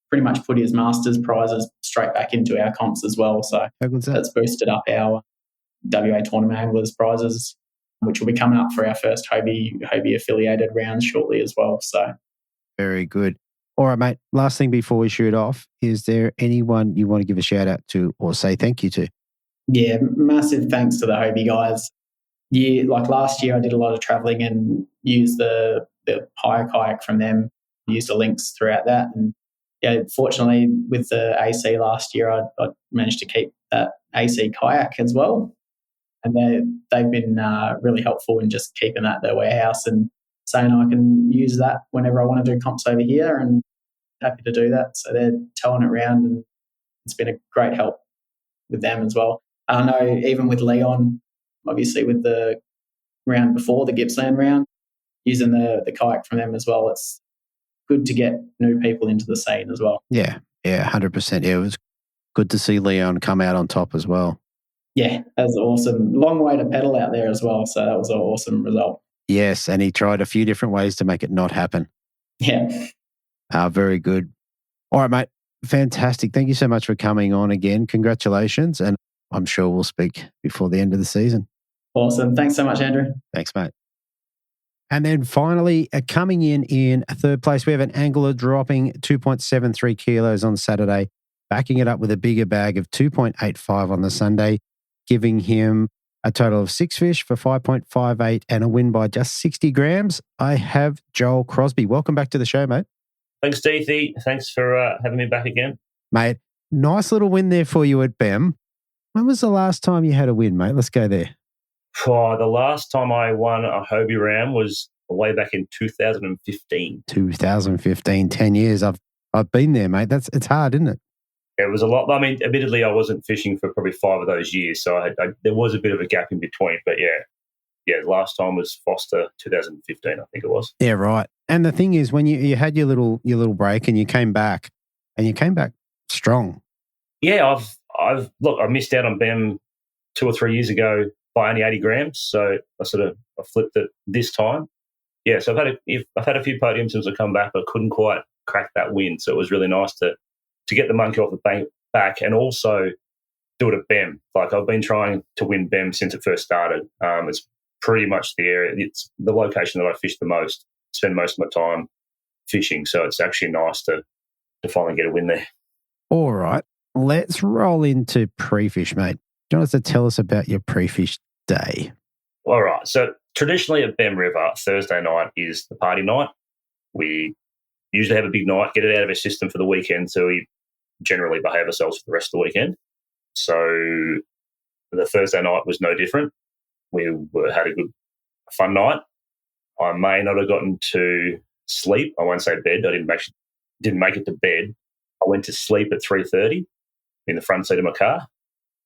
pretty much put his Masters prizes straight back into our comps as well. So that's boosted up our WA tournament anglers prizes, which will be coming up for our first Hobie affiliated rounds shortly as well. So very good. All right, mate. Last thing before we shoot off, is there anyone you want to give a shout out to or say thank you to? Yeah, massive thanks to the Hobie guys. Like last year, I did a lot of traveling and used the hire kayak from them, used the links throughout that. And yeah, fortunately with the AC last year, I managed to keep that AC kayak as well. And they've been really helpful in just keeping that at their warehouse and saying I can use that whenever I want to do comps over here, and happy to do that. So they're towing it around, and it's been a great help with them as well. I know even with Leon, obviously with the round before, the Gippsland round, using the kayak from them as well, it's good to get new people into the scene as well. Yeah, 100%. Yeah, it was good to see Leon come out on top as well. Yeah, that was awesome. Long way to pedal out there as well, so that was an awesome result. Yes, and he tried a few different ways to make it not happen. Yeah. Very good. All right, mate. Fantastic. Thank you so much for coming on again. Congratulations, and I'm sure we'll speak before the end of the season. Awesome. Thanks so much, Andrew. Thanks, mate. And then finally, coming in third place, we have an angler dropping 2.73 kilos on Saturday, backing it up with a bigger bag of 2.85 on the Sunday, giving him a total of 6 fish for 5.58 and a win by just 60 grams. I have Joel Crosby. Welcome back to the show, mate. Thanks, Deethy. Thanks for having me back again. Mate, nice little win there for you at Bemm. When was the last time you had a win, mate? Let's go there. The last time I won a Hobie round was way back in 2015. 2015, 10 years. I've been there, mate. It's hard, isn't it? It was a lot. I mean, admittedly, I wasn't fishing for probably 5 of those years, so there was a bit of a gap in between. But yeah, the last time was Foster 2015, I think it was. Yeah, right. And the thing is, when you had your little break and you came back strong. Yeah, I missed out on Bemm 2 or 3 years ago by only 80 grams, so I flipped it this time. Yeah, so I've had a few podiums since I come back, but couldn't quite crack that win. So it was really nice to get the monkey off the bank back and also do it at Bemm. Like, I've been trying to win Bemm since it first started. It's pretty much the area. It's the location that I fish the most, spend most of my time fishing. So it's actually nice to finally get a win there. All right. Let's roll into pre-fish, mate. Do you want us to tell us about your pre-fish day? All right. So traditionally at Bemm River, Thursday night is the party night. We usually have a big night, get it out of our system for the weekend, so we generally behave ourselves for the rest of the weekend. So the Thursday night was no different. We had a good, fun night. I may not have gotten to sleep. I won't say bed. I didn't make it to bed. I went to sleep at 3:30 in the front seat of my car.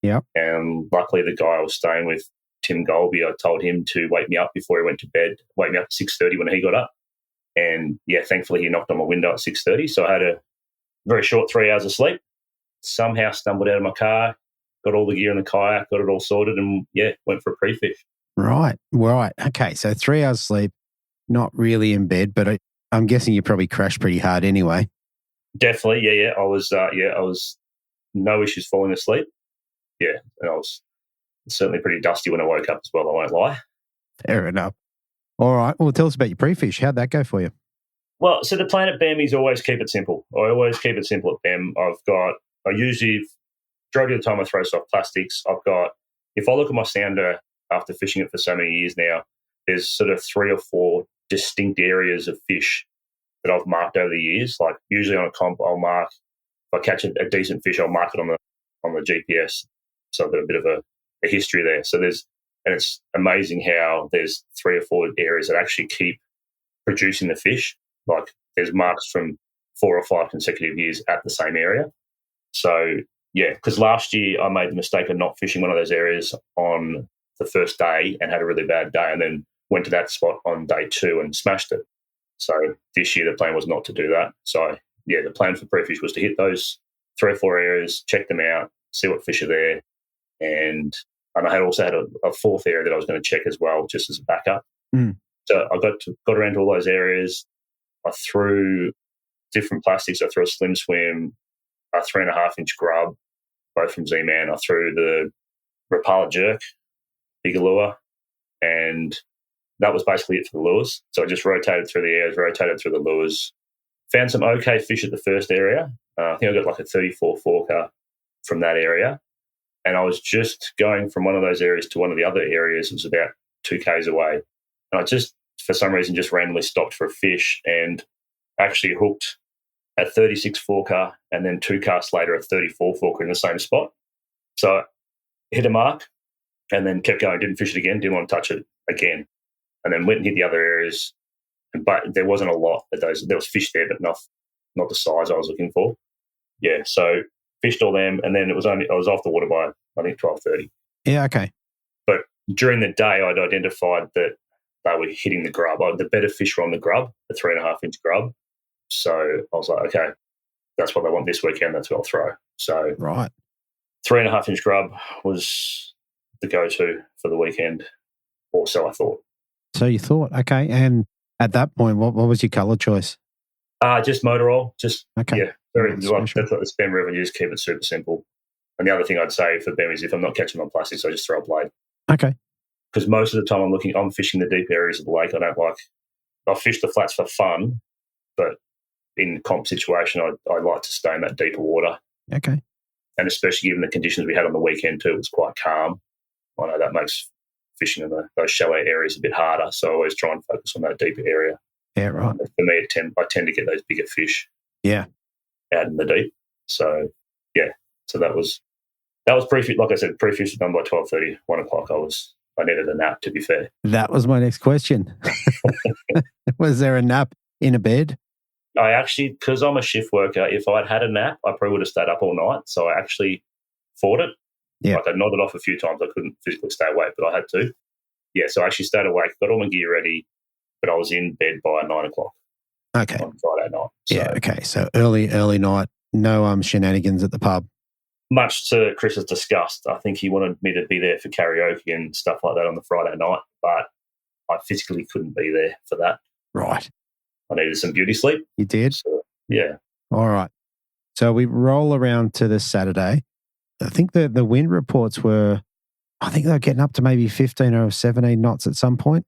Yeah. And luckily the guy I was staying with, Tim Golby, I told him to wake me up before he went to bed, wake me up at 6:30 when he got up. And, yeah, thankfully he knocked on my window at 6:30. So I had a very short 3 hours of sleep. Somehow stumbled out of my car, got all the gear in the kayak, got it all sorted, and, yeah, went for a pre-fish. Right. Okay, so 3 hours sleep, not really in bed, but I'm guessing you probably crashed pretty hard anyway. Definitely, yeah. I was no issues falling asleep. Yeah, and I was certainly pretty dusty when I woke up as well, I won't lie. Fair enough. All right. Well, tell us about your pre-fish. How'd that go for you? Well, so the plan at Bemm is always keep it simple. I always keep it simple at Bemm. I usually, majority of the time I throw soft plastics. If I look at my sounder after fishing it for so many years now, there's sort of 3 or 4 distinct areas of fish that I've marked over the years. Like usually on a comp, I'll mark, if I catch a decent fish, I'll mark it on the GPS. So I've got a bit of a history there. So and it's amazing how there's 3 or 4 areas that actually keep producing the fish. Like there's marks from 4 or 5 consecutive years at the same area. So, yeah, because last year I made the mistake of not fishing one of those areas on the first day and had a really bad day, and then went to that spot on day 2 and smashed it. So this year the plan was not to do that. So, yeah, the plan for pre-fish was to hit those 3 or 4 areas, check them out, see what fish are there. And I had also had a 4th area that I was going to check as well, just as a backup. Mm. So I got around to all those areas. I threw different plastics. I threw a slim swim, a 3.5-inch grub, both from Z-Man. I threw the Rapala jerk, bigger lure, and that was basically it for the lures. So I just rotated through the areas, rotated through the lures. Found some okay fish at the first area. I think I got like a 34 forker from that area. And I was just going from one of those areas to one of the other areas. It was about 2 Ks away. And I just, for some reason, just randomly stopped for a fish and actually hooked a 36 forker and then 2 casts later a 34 forker in the same spot. So I hit a mark and then kept going, didn't fish it again, didn't want to touch it again. And then went and hit the other areas. But there wasn't a lot at those. There was fish there, but not the size I was looking for. Yeah, so fished all them, and then I was off the water by, I think, 12:30. Yeah, okay. But during the day, I'd identified that they were hitting the grub. The better fish were on the grub, the 3.5-inch grub. So I was like, okay, that's what I want this weekend. That's what I'll throw. So right, 3.5-inch grub was the go-to for the weekend, or so I thought. So you thought, okay. And at that point, what was your colour choice? Just motor oil. Just, okay. Yeah, that's what the Bemm River, you just keep it super simple. And the other thing I'd say for Bemm is if I'm not catching on plastics, I just throw a blade. Okay. Because most of the time I'm fishing the deep areas of the lake. I'll fish the flats for fun, but in comp situation, I like to stay in that deeper water. Okay. And especially given the conditions we had on the weekend too, it was quite calm. I know that makes fishing in those shallow areas a bit harder, so I always try and focus on that deeper area. Yeah, right. For me, I tend to get those bigger fish. Yeah. Out in the deep. So, yeah. So that was pre-fish. Like I said, pre-fish was done by 12:30, 1 o'clock. I needed a nap, to be fair. That was my next question. Was there a nap in a bed? I actually, because I'm a shift worker, if I'd had a nap, I probably would have stayed up all night. So I actually fought it. Yeah. Like I nodded off a few times. I couldn't physically stay awake, but I had to. Yeah, so I actually stayed awake, got all my gear ready, but I was in bed by 9 o'clock. Okay. On Friday night. So, yeah, okay. So early night, no shenanigans at the pub. Much to Chris's disgust, I think he wanted me to be there for karaoke and stuff like that on the Friday night, but I physically couldn't be there for that. Right. I needed some beauty sleep. You did? So, yeah. All right. So we roll around to the Saturday. I think the wind reports were I think they were getting up to maybe 15 or 17 knots at some point.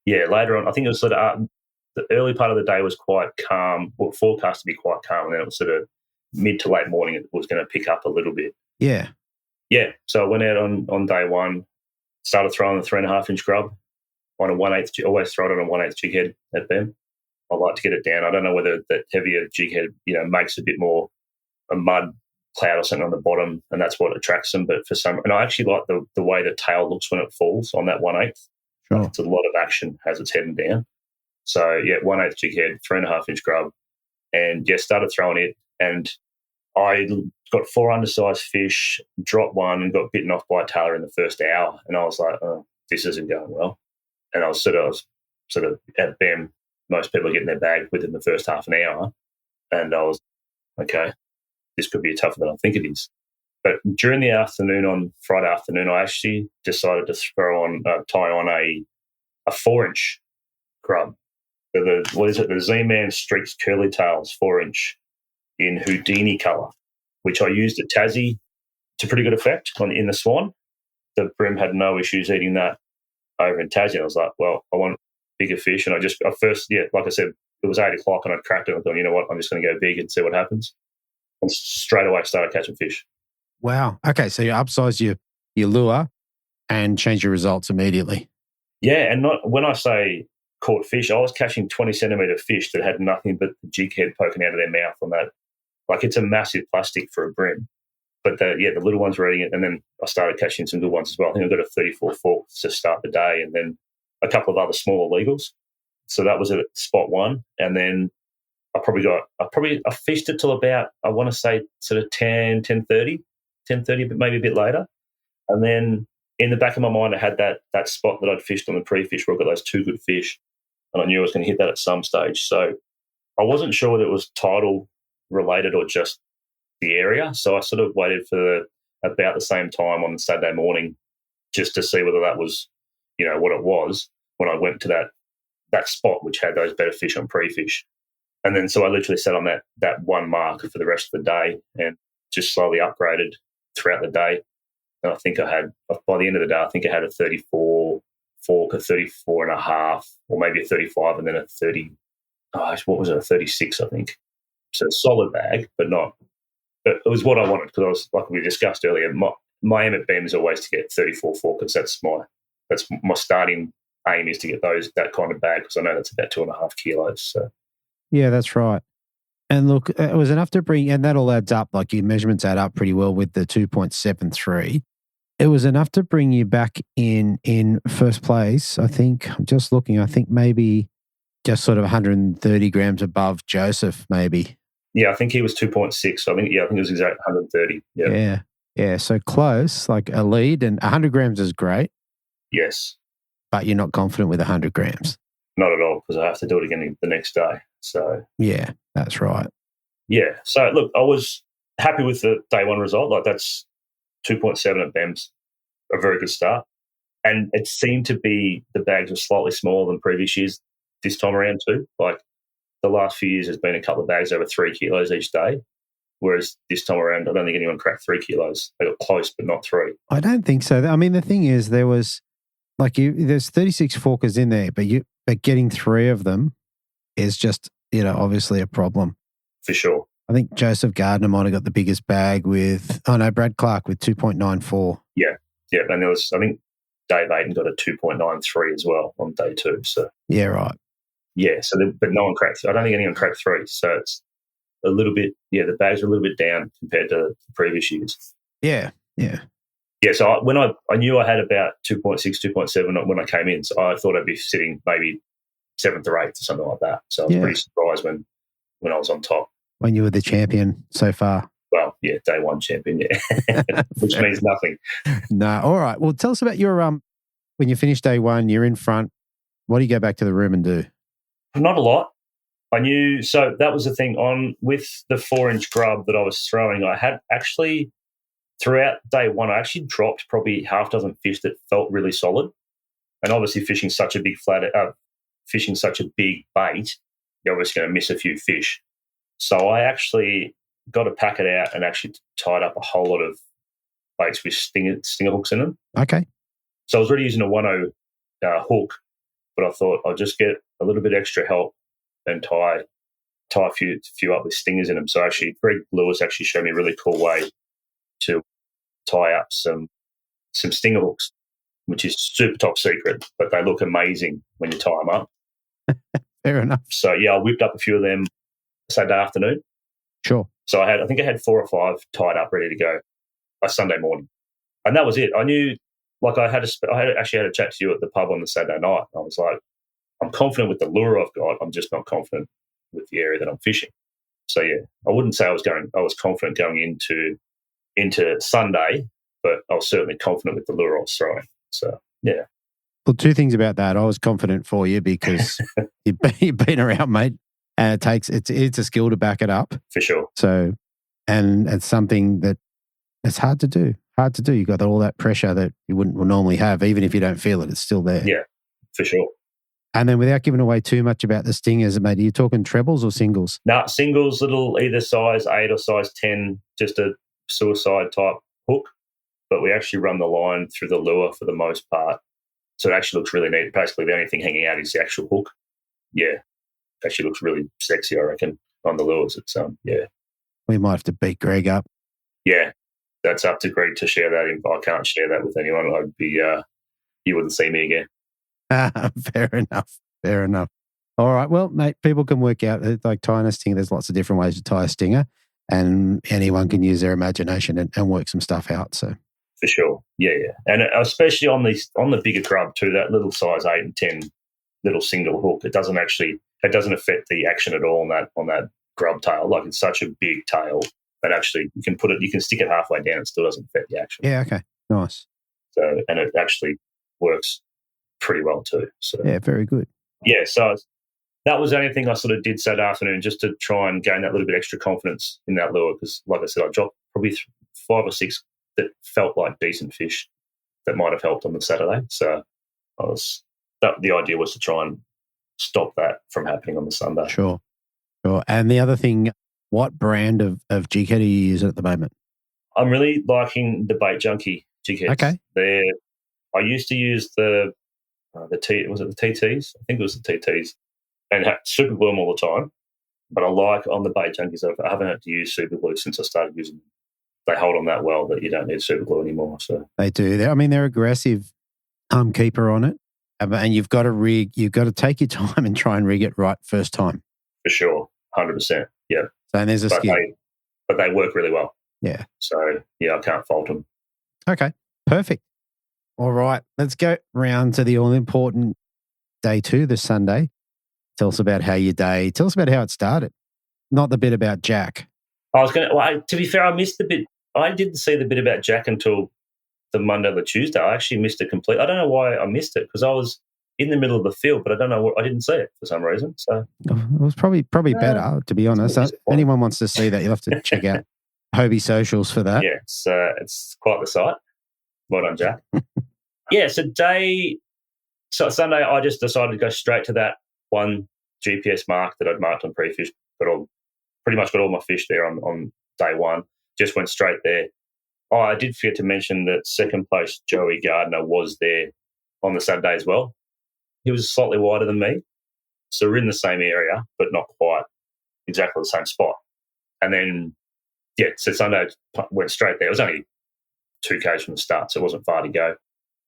Yeah, later on, I think it was sort of the early part of the day was quite calm, well, forecast to be quite calm, and then it was sort of mid to late morning, it was going to pick up a little bit. Yeah. Yeah, so I went out on day one, started throwing the 3.5-inch grub on a 1/8, always throw it on a 1/8 jig head at Bemm. I like to get it down. I don't know whether that heavier jig head, makes a bit more a mud cloud or something on the bottom, and that's what attracts them. But and I actually like the way the tail looks when it falls on that 1/8. Sure. It's a lot of action as it's heading down. So, yeah, 1/8 jig head, 3.5-inch grub, and, started throwing it. And I got 4 undersized fish, dropped one, and got bitten off by a tailor in the first hour. And I was like, oh, this isn't going well. And I was sort of at Bemm, most people are getting their bag within the first half an hour. And I was, okay, this could be tougher than I think it is. But during the afternoon, on Friday afternoon, I actually decided to tie on a 4-inch grub. The Z-Man Streaks Curly Tails 4-inch in Houdini colour, which I used at Tassie to pretty good effect in the Swan. The Brim had no issues eating that over in Tassie. I was like, well, I want bigger fish. And like I said, it was 8 o'clock and I'd cracked it. I thought, you know what, I'm just going to go big and see what happens. And straight away started catching fish. Wow. Okay, so you upsize your lure and change your results immediately. Yeah, and when I say caught fish, I was catching 20-centimetre fish that had nothing but the jig head poking out of their mouth on that. Like, it's a massive plastic for a Brim. But the little ones were eating it, and then I started catching some good ones as well. I think I got a 34 fork to start the day, and then a couple of other smaller legals. So that was at spot one, and then I fished it till about, I want to say sort of 10:30, but maybe a bit later. And then in the back of my mind, I had that spot that I'd fished on the pre-fish where I got those 2 good fish, and I knew I was going to hit that at some stage. So I wasn't sure whether it was tidal related or just the area. So I sort of waited for about the same time on Saturday morning just to see whether that was, what it was when I went to that spot which had those better fish on pre-fish. And then so I literally sat on that one mark for the rest of the day and just slowly upgraded throughout the day. And I think by the end of the day, I think I had a 34 fork, a 34 and a half, or maybe a 35, and then a 30, what was it, a 36, I think. So a solid bag, but it was what I wanted, because I was, like we discussed earlier, my aim at Bemm is always to get 34 forkers. That's my starting aim, is to get that kind of bag, because I know that's about 2.5 kilos. So. Yeah, that's right. And look, it was enough to bring, and that all adds up, like your measurements add up pretty well with the 2.73. It was enough to bring you back in first place. I think, I'm just looking, I think maybe just sort of 130 grams above Joseph, maybe. Yeah, I think he was 2.6. I think it was exact 130. Yeah. Yeah. So close, like a lead, and 100 grams is great. Yes. But you're not confident with 100 grams. Not at all, because I have to do it again the next day. So yeah, that's right. Yeah. So look, I was happy with the day one result. Like, that's 2.7 at Bemm's, a very good start. And it seemed to be the bags were slightly smaller than previous years this time around too. Like, the last few years, there's been a couple of bags over 3 kilos each day, whereas this time around, I don't think anyone cracked 3 kilos. They got close, but not 3. I don't think so. I mean, the thing is, there was there's 36 forkers in there, but getting 3 of them is just, obviously a problem. For sure. I think Joseph Gardner might have got the biggest bag Brad Clark with 2.94. Yeah. And I think Dave Aiden got a 2.93 as well on day 2. So yeah, right. Yeah, but no one cracked. I don't think anyone cracked 3. So it's a little bit, the bags are a little bit down compared to previous years. Yeah. Yeah, so when I knew I had about 2.6, 2.7 when I came in, so I thought I'd be sitting maybe 7th or 8th or something like that. So I was pretty surprised when I was on top. When you were the champion so far. Well, yeah, day one champion, yeah, which means nothing. No, all right. Well, tell us about your when you finish day one, you're in front. What do you go back to the room and do? Not a lot. I knew, so that was the thing with the 4-inch grub that I was throwing. I had actually, throughout day one, I actually dropped probably half a dozen fish that felt really solid. And obviously, fishing such a big bait, you're obviously going to miss a few fish. So I actually got a packet out and actually tied up a whole lot of baits with stinger hooks in them. Okay. So I was already using a 1.0 hook, but I thought I'll just get a little bit extra help and tie a few up with stingers in them. So actually, Greg Lewis actually showed me a really cool way to tie up some stinger hooks, which is super top secret, but they look amazing when you tie them up. Fair enough. So I whipped up a few of them Saturday afternoon. Sure. So I think I had 4 or 5 tied up ready to go by Sunday morning, and that was it. I knew, like, I actually had a chat to you at the pub on the Saturday night. I was like, I'm confident with the lure I've got. I'm just not confident with the area that I'm fishing. So I wouldn't say I was confident going into Sunday, but I was certainly confident with the lure I was throwing. So yeah. Well, 2 things about that. I was confident for you because you've been around, mate, and it's a skill to back it up. For sure. So, and it's something that it's hard to do. You've got all that pressure that you wouldn't normally have, even if you don't feel it, it's still there. Yeah, for sure. And then without giving away too much about the stingers, mate, are you talking trebles or singles? No, singles, little either size 8 or size 10, just a suicide type hook. But we actually run the line through the lure for the most part. So it actually looks really neat. Basically, the only thing hanging out is the actual hook. Yeah, it actually looks really sexy, I reckon, on the lures. It's yeah. We might have to beat Greg up. Yeah, that's up to Greg to share that info. I can't share that with anyone. I'd be, you wouldn't see me again. Fair enough. All right. Well, mate, people can work out, like tying a stinger, there's lots of different ways to tie a stinger, and anyone can use their imagination and work some stuff out. So for sure. Yeah. And especially on the bigger grub too, that little size 8 and 10 little single hook, it doesn't affect the action at all on that grub tail. Like, it's such a big tail that actually you can stick it halfway down, it still doesn't affect the action. Yeah, okay. Nice. So, and it actually works pretty well too. So yeah, very good. Yeah, so that was the only thing I sort of did Saturday afternoon, just to try and gain that little bit extra confidence in that lure, because, like I said, I dropped probably 5 or 6 that felt like decent fish that might have helped on the Saturday. So the idea was to try and stop that from happening on the Sunday. Sure. And the other thing, what brand of jig head are you using at the moment? I'm really liking the Bait Junkie jig heads. Okay. I used to use the TTs? I think it was the TTs, and had super glue them all the time. But I like on the Bait Junkies, I haven't had to use super glue since I started using them. They hold on that well that you don't need super glue anymore. So they do. They're aggressive keeper on it, and you've got to take your time and try and rig it right first time. For sure, 100%. Yeah. So and there's a skill, but they work really well. Yeah. So yeah, I can't fault them. Okay, perfect. All right, let's go round to the all-important day 2, this Sunday. Tell us about how it started. Not the bit about Jack. To be fair, I missed the bit. I didn't see the bit about Jack until the Monday or the Tuesday. I actually missed it completely. I don't know why I missed it, because I was in the middle of the field, but I don't know I didn't see it for some reason. So it was probably better, to be honest. Anyone wants to see that, you'll have to check out Hobie socials for that. Yeah, it's quite the sight. Well done, Jack. Yeah, Sunday, I just decided to go straight to that one GPS mark that I'd marked on pre-fish. Pretty much got all my fish there on day 1. Just went straight there. Oh, I did forget to mention that second place Joey Gardner was there on the Saturday as well. He was slightly wider than me, so we're in the same area, but not quite exactly the same spot. And then, so Sunday went straight there. It was only 2 k's from the start, so it wasn't far to go.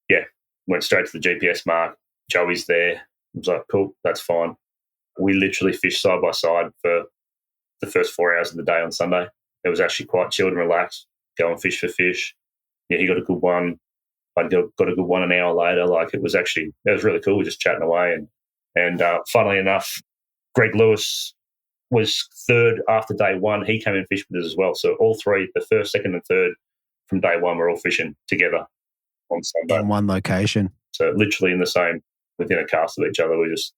Yeah, went straight to the GPS mark. Joey's there. I was like, cool, that's fine. We literally fished side by side for the first 4 hours of the day on Sunday. It was actually quite chilled and relaxed, going fish for fish. Yeah, he got a good one. I got a good one an hour later. Like, it was really cool. We were just chatting away. And funnily enough, Greg Lewis was third after day 1. He came and fished with us as well. So all 3, the first, second and third from day 1, were all fishing together on Sunday. In one location. So literally within a cast of each other, we were just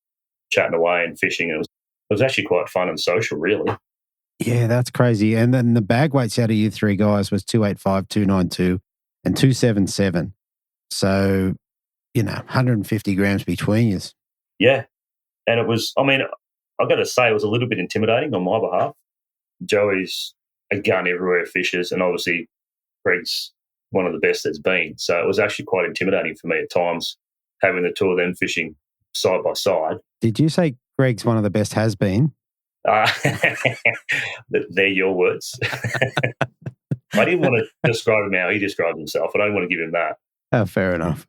chatting away and fishing. It was actually quite fun and social, really. Yeah, that's crazy. And then the bag weights out of you 3 guys was 285, 292 and 277. So, 150 grams between you. Yeah. And it was, I've got to say, it was a little bit intimidating on my behalf. Joey's a gun everywhere fishes, and obviously Greg's one of the best there's been. So it was actually quite intimidating for me at times, having the two of them fishing side by side. Did you say Greg's one of the best has been? They're your words. I didn't want to describe him how he described himself. I don't want to give him that. Oh, fair enough.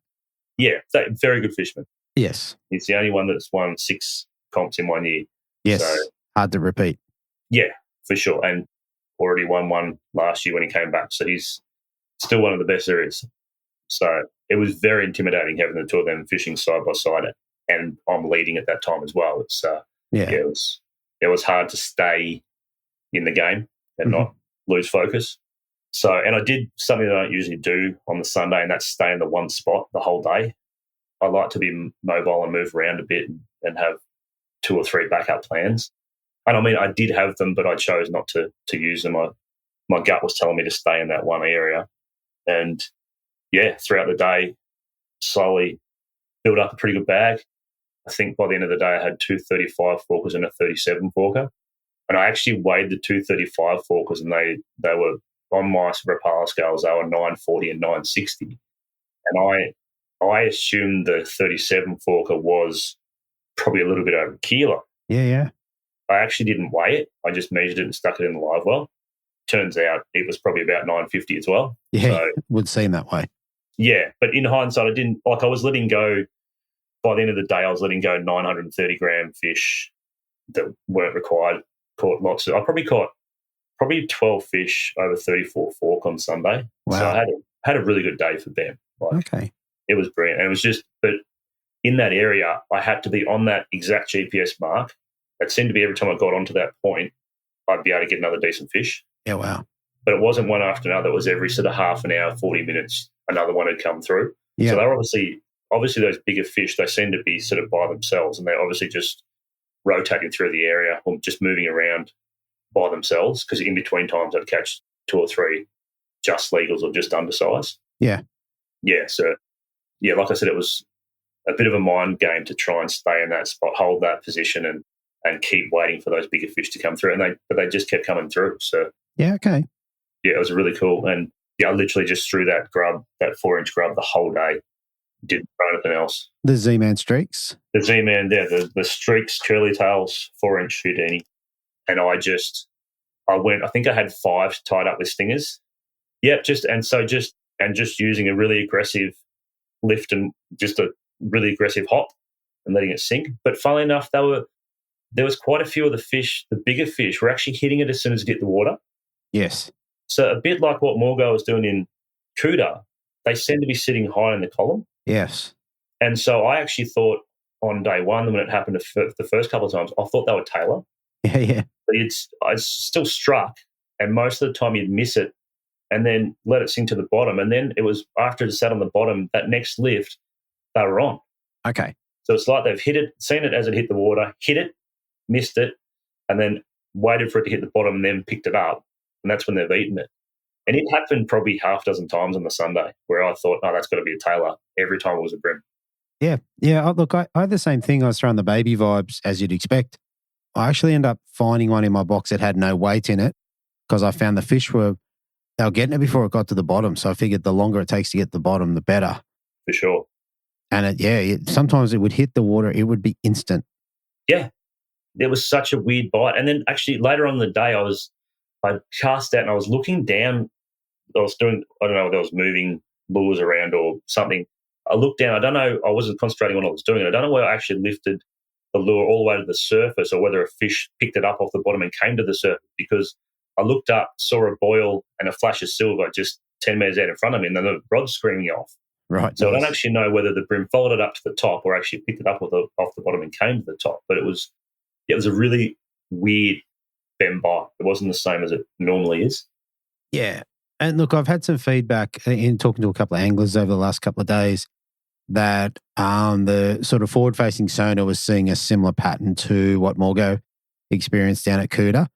Yeah, very good fisherman. Yes. He's the only one that's won 6 comps in 1 year. Yes. So, hard to repeat. Yeah, for sure. And already won one last year when he came back. So he's still one of the best there is. So it was very intimidating having the two of them fishing side by side, and I'm leading at that time as well. It's it was hard to stay in the game and not lose focus. So, and I did something that I don't usually do on the Sunday, and that's stay in the one spot the whole day. I like to be mobile and move around a bit and have 2 or 3 backup plans. And I mean, I did have them, but I chose not to use them. My gut was telling me to stay in that one area. And yeah, throughout the day, slowly built up a pretty good bag. I think by the end of the day, I had 2 35 forkers and a 37 forker. And I actually weighed the 2 35 forkers, and they were on my Rapala scales. They were 940 and 960. And I assumed the 37 forker was probably a little bit over a kilo. Yeah. I actually didn't weigh it. I just measured it and stuck it in the live well. Turns out it was probably about 950 as well. Yeah, so, it would seem that way. Yeah, but in hindsight, I was letting go, by the end of the day, I was letting go 930-gram fish that weren't required. Caught lots of, I probably caught 12 fish over 34 fork on Sunday. Wow. So I had a really good day for them. Okay. It was brilliant. And it was just, but in that area, I had to be on that exact GPS mark. It seemed to be every time I got onto that point, I'd be able to get another decent fish. Yeah, wow. But it wasn't one after another. It was every sort of half an hour, 40 minutes, another one had come through. Yeah. So they're obviously those bigger fish, they seem to be sort of by themselves, and they're obviously just rotating through the area or just moving around by themselves, because in between times I'd catch 2 or 3 just legals or just undersized. Yeah. Yeah, so, yeah, like I said, it was a bit of a mind game to try and stay in that spot, hold that position and keep waiting for those bigger fish to come through. But they just kept coming through. So, yeah, okay. Yeah, it was really cool. And, yeah, I literally just threw that 4-inch grub the whole day. Didn't throw anything else. The Z-Man streaks? The Z-Man, yeah, the streaks, curly tails, 4-inch Houdini. And I think I had 5 tied up with stingers. Yeah, just using a really aggressive lift and just a really aggressive hop and letting it sink. But funnily enough, there was quite a few of the fish, the bigger fish, were actually hitting it as soon as it hit the water. Yes. So a bit like what Morgo was doing in Cooter, they seem to be sitting high in the column. Yes. And so I actually thought on day one, when it happened the first couple of times, I thought they were Taylor. Yeah. But I still struck, and most of the time you'd miss it and then let it sink to the bottom. And then it was after it sat on the bottom, that next lift, they were on. Okay. So it's like they've seen it as it hit the water, hit it, missed it, and then waited for it to hit the bottom and then picked it up. And that's when they've eaten it. And it happened probably half a dozen times on the Sunday where I thought, oh, that's got to be a Taylor. Every time it was a Brim. Yeah. Yeah. Look, I had the same thing. I was throwing the baby vibes, as you'd expect. I actually ended up finding one in my box that had no weight in it, because I found the fish they were getting it before it got to the bottom. So I figured the longer it takes to get to the bottom, the better. For sure. And sometimes it would hit the water. It would be instant. Yeah. There was such a weird bite. And then actually later on in the day, I cast out and I was looking down. I was doing, I don't know whether I was moving lures around or something. I looked down. I don't know. I wasn't concentrating on what I was doing. I don't know whether I actually lifted the lure all the way to the surface or whether a fish picked it up off the bottom and came to the surface, because I looked up, saw a boil and a flash of silver just 10 metres out in front of me, and then the rod's screaming off. Right. So I don't actually know whether the Brim followed it up to the top or actually picked it up off the bottom and came to the top. But it was a really weird Bemm bite. It wasn't the same as it normally is. Yeah. And look, I've had some feedback in talking to a couple of anglers over the last couple of days that the sort of forward-facing sonar was seeing a similar pattern to what Morgo experienced down at Cooter.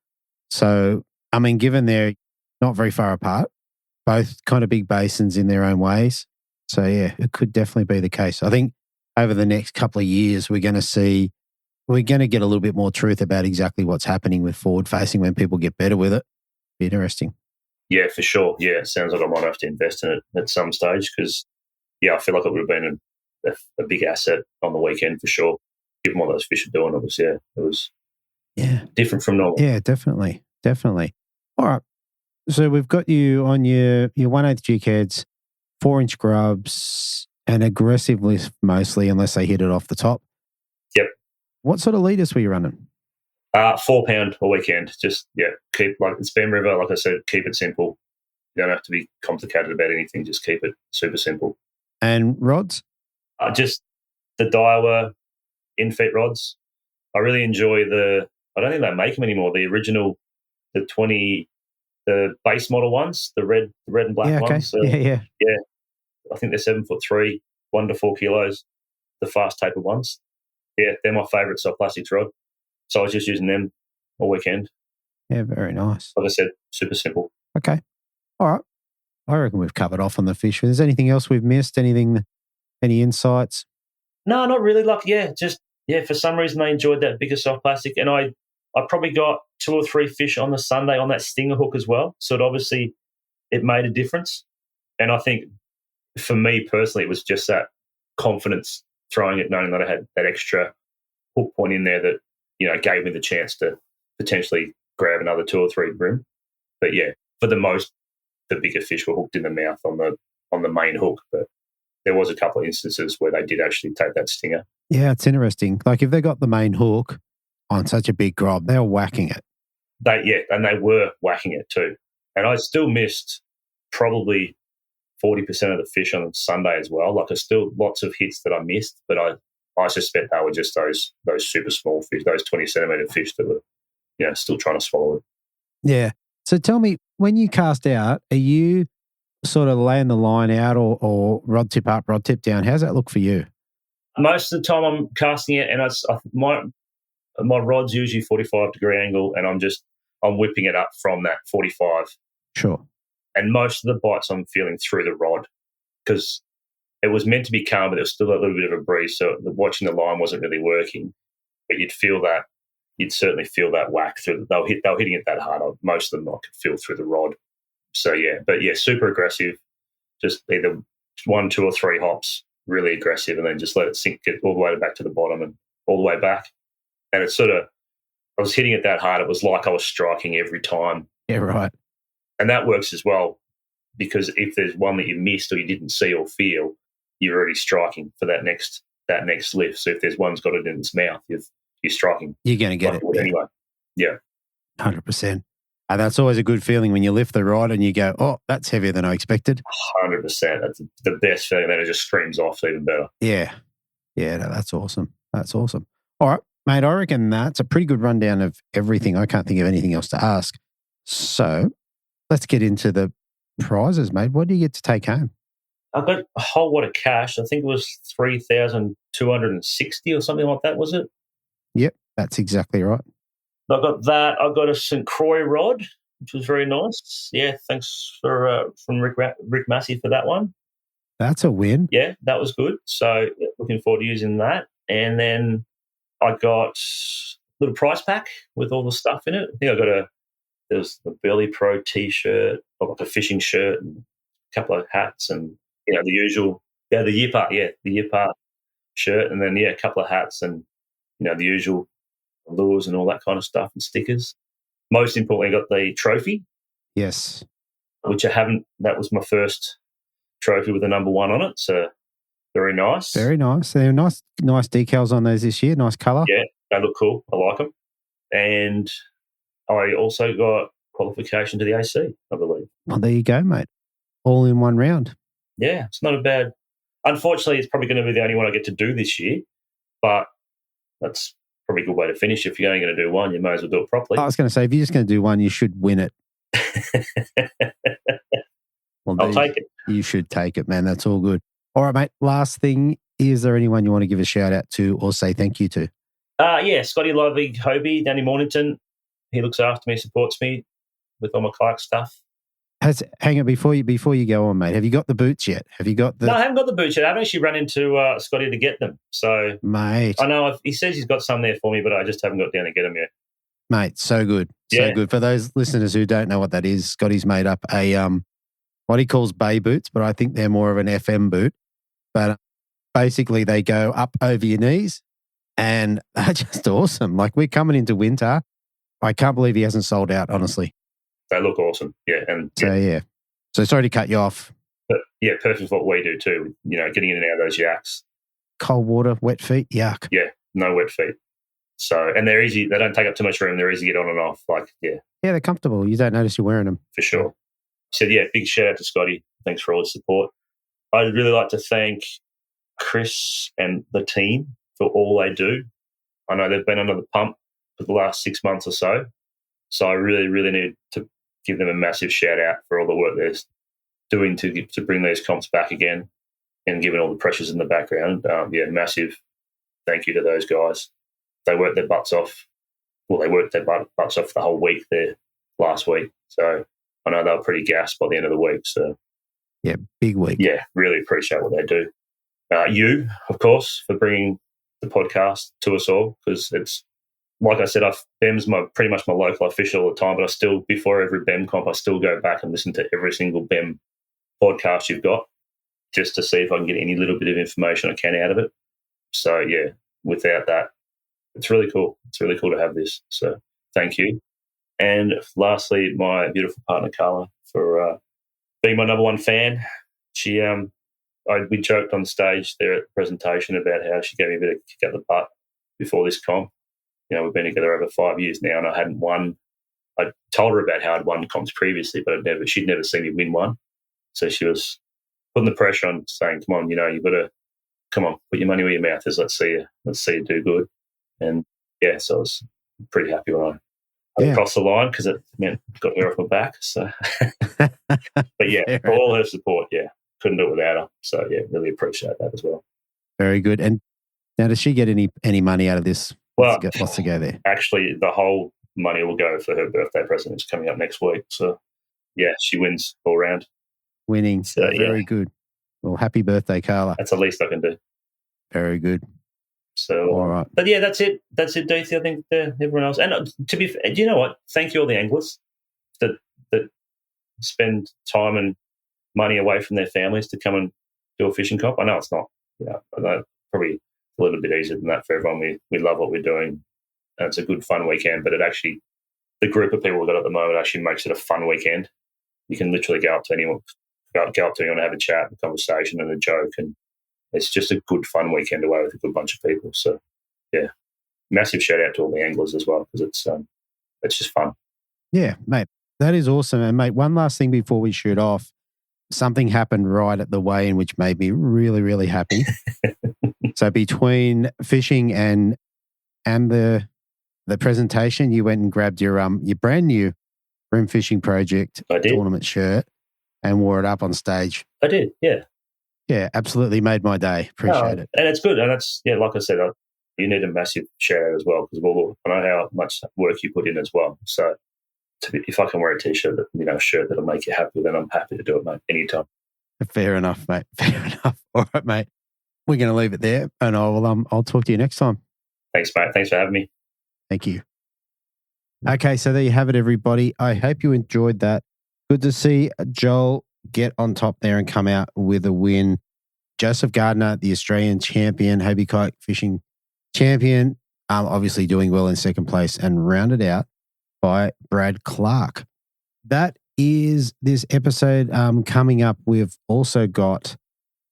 So, I mean, given they're not very far apart, both kind of big basins in their own ways. So, yeah, it could definitely be the case. I think over the next couple of years, we're going to get a little bit more truth about exactly what's happening with forward-facing when people get better with it. Be interesting. Yeah, for sure. Yeah, it sounds like I might have to invest in it at some stage because, I feel like it would have been a big asset on the weekend for sure. Given what those fish are doing, it was different from normal. Yeah, definitely. All right. So we've got you on your 1/8 jig heads, 4-inch grubs, and aggressive lift mostly, unless they hit it off the top. Yep. What sort of leaders were you running? 4 pound a weekend. Just keep it's Bemm River. Like I said, keep it simple. You don't have to be complicated about anything. Just keep it super simple. And rods? Just the Daiwa in-feet rods. I really enjoy I don't think they make them anymore. The original, the base model ones, the red and black ones. Yeah. I think they're 7'3", 1 to 4 kilos. The fast tapered ones. Yeah, they're my favourite soft plastics rod. So I was just using them all weekend. Yeah, very nice. Like I said, super simple. Okay. All right. I reckon we've covered off on the fish. Is there anything else we've missed? Any insights? No, not really. For some reason I enjoyed that bigger soft plastic, and I probably got 2 or 3 fish on the Sunday on that stinger hook as well. So it made a difference. And I think for me personally, it was just that confidence throwing it, knowing that I had that extra hook point in there that, gave me the chance to potentially grab another 2 or 3 brim. But for the bigger fish were hooked in the mouth on the main hook. But there was a couple of instances where they did actually take that stinger. Yeah, it's interesting. Like if they got the main hook on such a big grub, they were whacking it. And they were whacking it too. And I still missed probably 40% of the fish on Sunday as well. Like there's still lots of hits that I missed, but I suspect they were just those super small fish, those 20-centimetre fish that were, still trying to swallow it. Yeah. So tell me, when you cast out, are you sort of laying the line out or rod tip up, rod tip down? How's that look for you? Most of the time I'm casting it, and my rod's usually 45-degree angle, and I'm whipping it up from that 45. Sure. And most of the bites I'm feeling through the rod because it was meant to be calm, but there was still a little bit of a breeze. So watching the line wasn't really working. But you'd certainly feel that whack through. They were hitting it that hard. Most of them I could feel through the rod. So super aggressive. Just either 1, 2, or 3 hops, really aggressive, and then just let it sink, get all the way back to the bottom and all the way back. And it's I was hitting it that hard. It was like I was striking every time. Yeah, right. And that works as well because if there's one that you missed or you didn't see or feel, you're already striking for that next lift. So if there's one's got it in its mouth, you're striking. You're going to get it anyway. Yeah, 100%. And that's always a good feeling when you lift the rod and you go, "Oh, that's heavier than I expected." 100%. That's the best feeling. Then it just streams off even better. Yeah, no, that's awesome. All right, mate. I reckon that's a pretty good rundown of everything. I can't think of anything else to ask. So let's get into the prizes, mate. What do you get to take home? I got a whole lot of cash. I think it was 3,260 or something like that, was it? Yep, that's exactly right. I got that. I got a St. Croix rod, which was very nice. Yeah, thanks from Rick Massey for that one. That's a win. Yeah, that was good. So looking forward to using that. And then I got a little prize pack with all the stuff in it. I think there's the Burley Pro T-shirt, like a fishing shirt, and a couple of hats, and the usual. Yeah, the Yippa shirt, and then a couple of hats, and the usual lures and all that kind of stuff, and stickers. Most importantly, I got the trophy. Yes, which I haven't. That was my first trophy with the number 1 on it. So very nice. Very nice. They're nice decals on those this year. Nice colour. Yeah, they look cool. I like them. And I also got qualification to the AC, I believe. Well, there you go, mate. All in one round. Yeah, it's not a bad. Unfortunately, it's probably going to be the only one I get to do this year, but that's probably a good way to finish. If you're only going to do one, you may as well do it properly. I was going to say, if you're just going to do one, you should win it. Well, I'll take it. You should take it, man. That's all good. All right, mate. Last thing, is there anyone you want to give a shout out to or say thank you to? Scotty Lovey Hobie down in Mornington. He looks after me, supports me with all my kayak stuff. Hang on, before you go on, mate, have you got the boots yet? No, I haven't got the boots yet. I haven't actually run into Scotty to get them. So, mate, I know he says he's got some there for me, but I just haven't got down to get them yet. Mate, so good. So good. For those listeners who don't know what that is, Scotty's made up a what he calls bay boots, but I think they're more of an FM boot. But basically they go up over your knees and they're just awesome. Like, we're coming into winter. I can't believe he hasn't sold out, honestly. They look awesome. Yeah. And So sorry to cut you off. But yeah, perfect for what we do too. You know, getting in and out of those yaks. Cold water, wet feet, yuck. Yeah, no wet feet. So, and they're easy. They don't take up too much room. They're easy to get on and off. Like, yeah, they're comfortable. You don't notice you're wearing them. For sure. So, yeah, big shout out to Scotty. Thanks for all the support. I'd really like to thank Chris and the team for all they do. I know they've been under the pump for the last 6 months or so. So I really, really need to give them a massive shout out for all the work they're doing to bring these comps back again and given all the pressures in the background. Massive thank you to those guys. They worked their butts off. Well, they worked their butts off the whole week there last week. So I know they were pretty gassed by the end of the week. So yeah, big week. Yeah, really appreciate what they do. You, of course, for bringing the podcast to us all, because it's, like I said, Bemm's pretty much my local official all the time, but I still, before every Bemm comp, I still go back and listen to every single Bemm podcast you've got just to see if I can get any little bit of information I can out of it. So, yeah, without that, it's really cool. It's really cool to have this. So thank you. And lastly, my beautiful partner, Carla, for being my number one fan. We joked on stage there at the presentation about how she gave me a bit of kick out the butt before this comp. You know, we've been together over 5 years now, and I hadn't won. I told her about how I'd won comps previously, but she'd never seen me win one. So she was putting the pressure on, saying, "Come on, you know, you've got to put your money where your mouth is. Let's see you do good." And yeah, so I was pretty happy when I crossed the line, because it meant got her off my back. So, but yeah, for all her support, couldn't do it without her. So yeah, really appreciate that as well. Very good. And now, does she get any money out of this? Well, what's to go there? Actually, the whole money will go for her birthday present. It's coming up next week. So yeah, she wins all round. Winning. So, very good. Well, happy birthday, Carla. That's the least I can do. Very good. So, all right. But yeah, that's it. That's it, Deethy. I think everyone else. And to be fair, do you know what? Thank you all the anglers that spend time and money away from their families to come and do a fishing comp. I know it's not, I know probably a little bit easier than that for everyone. We love what we're doing, and it's a good, fun weekend. But it actually, the group of people we've got at the moment actually makes it a fun weekend. You can literally go up to anyone and have a chat, a conversation, and a joke, and it's just a good, fun weekend away with a good bunch of people. So, yeah, massive shout out to all the anglers as well, because it's just fun. Yeah, mate, that is awesome. And mate, one last thing before we shoot off. Something happened right at the weigh-in which made me really, really happy. So between fishing and the presentation, you went and grabbed your brand new Bream Fishing Project tournament shirt and wore it up on stage. I did, yeah. Yeah, absolutely made my day. Appreciate it. And it's good. And it's, like I said, you need a massive share as well, because I know how much work you put in as well. So if I can wear a T-shirt, a shirt that'll make you happy, then I'm happy to do it, mate, anytime. Fair enough, mate. Fair enough. All right, mate. We're going to leave it there, and I'll talk to you next time. Thanks, mate. Thanks for having me. Thank you. Okay, so there you have it, everybody. I hope you enjoyed that. Good to see Joel get on top there and come out with a win. Joseph Gardner, the Australian champion, Hobie Kayak Fishing champion, obviously doing well in second place, and rounded out by Brad Clark. That is this episode. Coming up, we've also got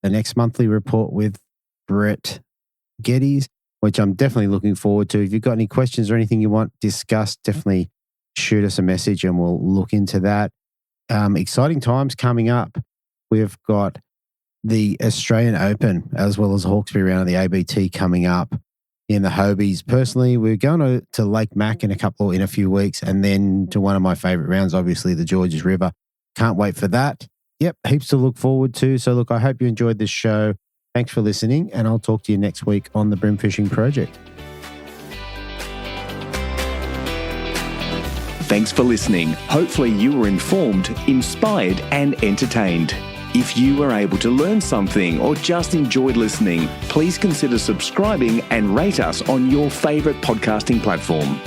the next monthly report with Brett Geddes, which I'm definitely looking forward to. If you've got any questions or anything you want discussed, definitely shoot us a message and we'll look into that. Exciting times coming up. We've got the Australian Open as well as Hawkesbury round of the ABT coming up in the Hobies. Personally, we're going to Lake Mac in a few weeks, and then to one of my favourite rounds, obviously the Georges River. Can't wait for that. Yep, heaps to look forward to. So look, I hope you enjoyed this show. Thanks for listening, and I'll talk to you next week on the Bream Fishing Project. Thanks for listening. Hopefully you were informed, inspired and entertained. If you were able to learn something or just enjoyed listening, please consider subscribing and rate us on your favourite podcasting platform.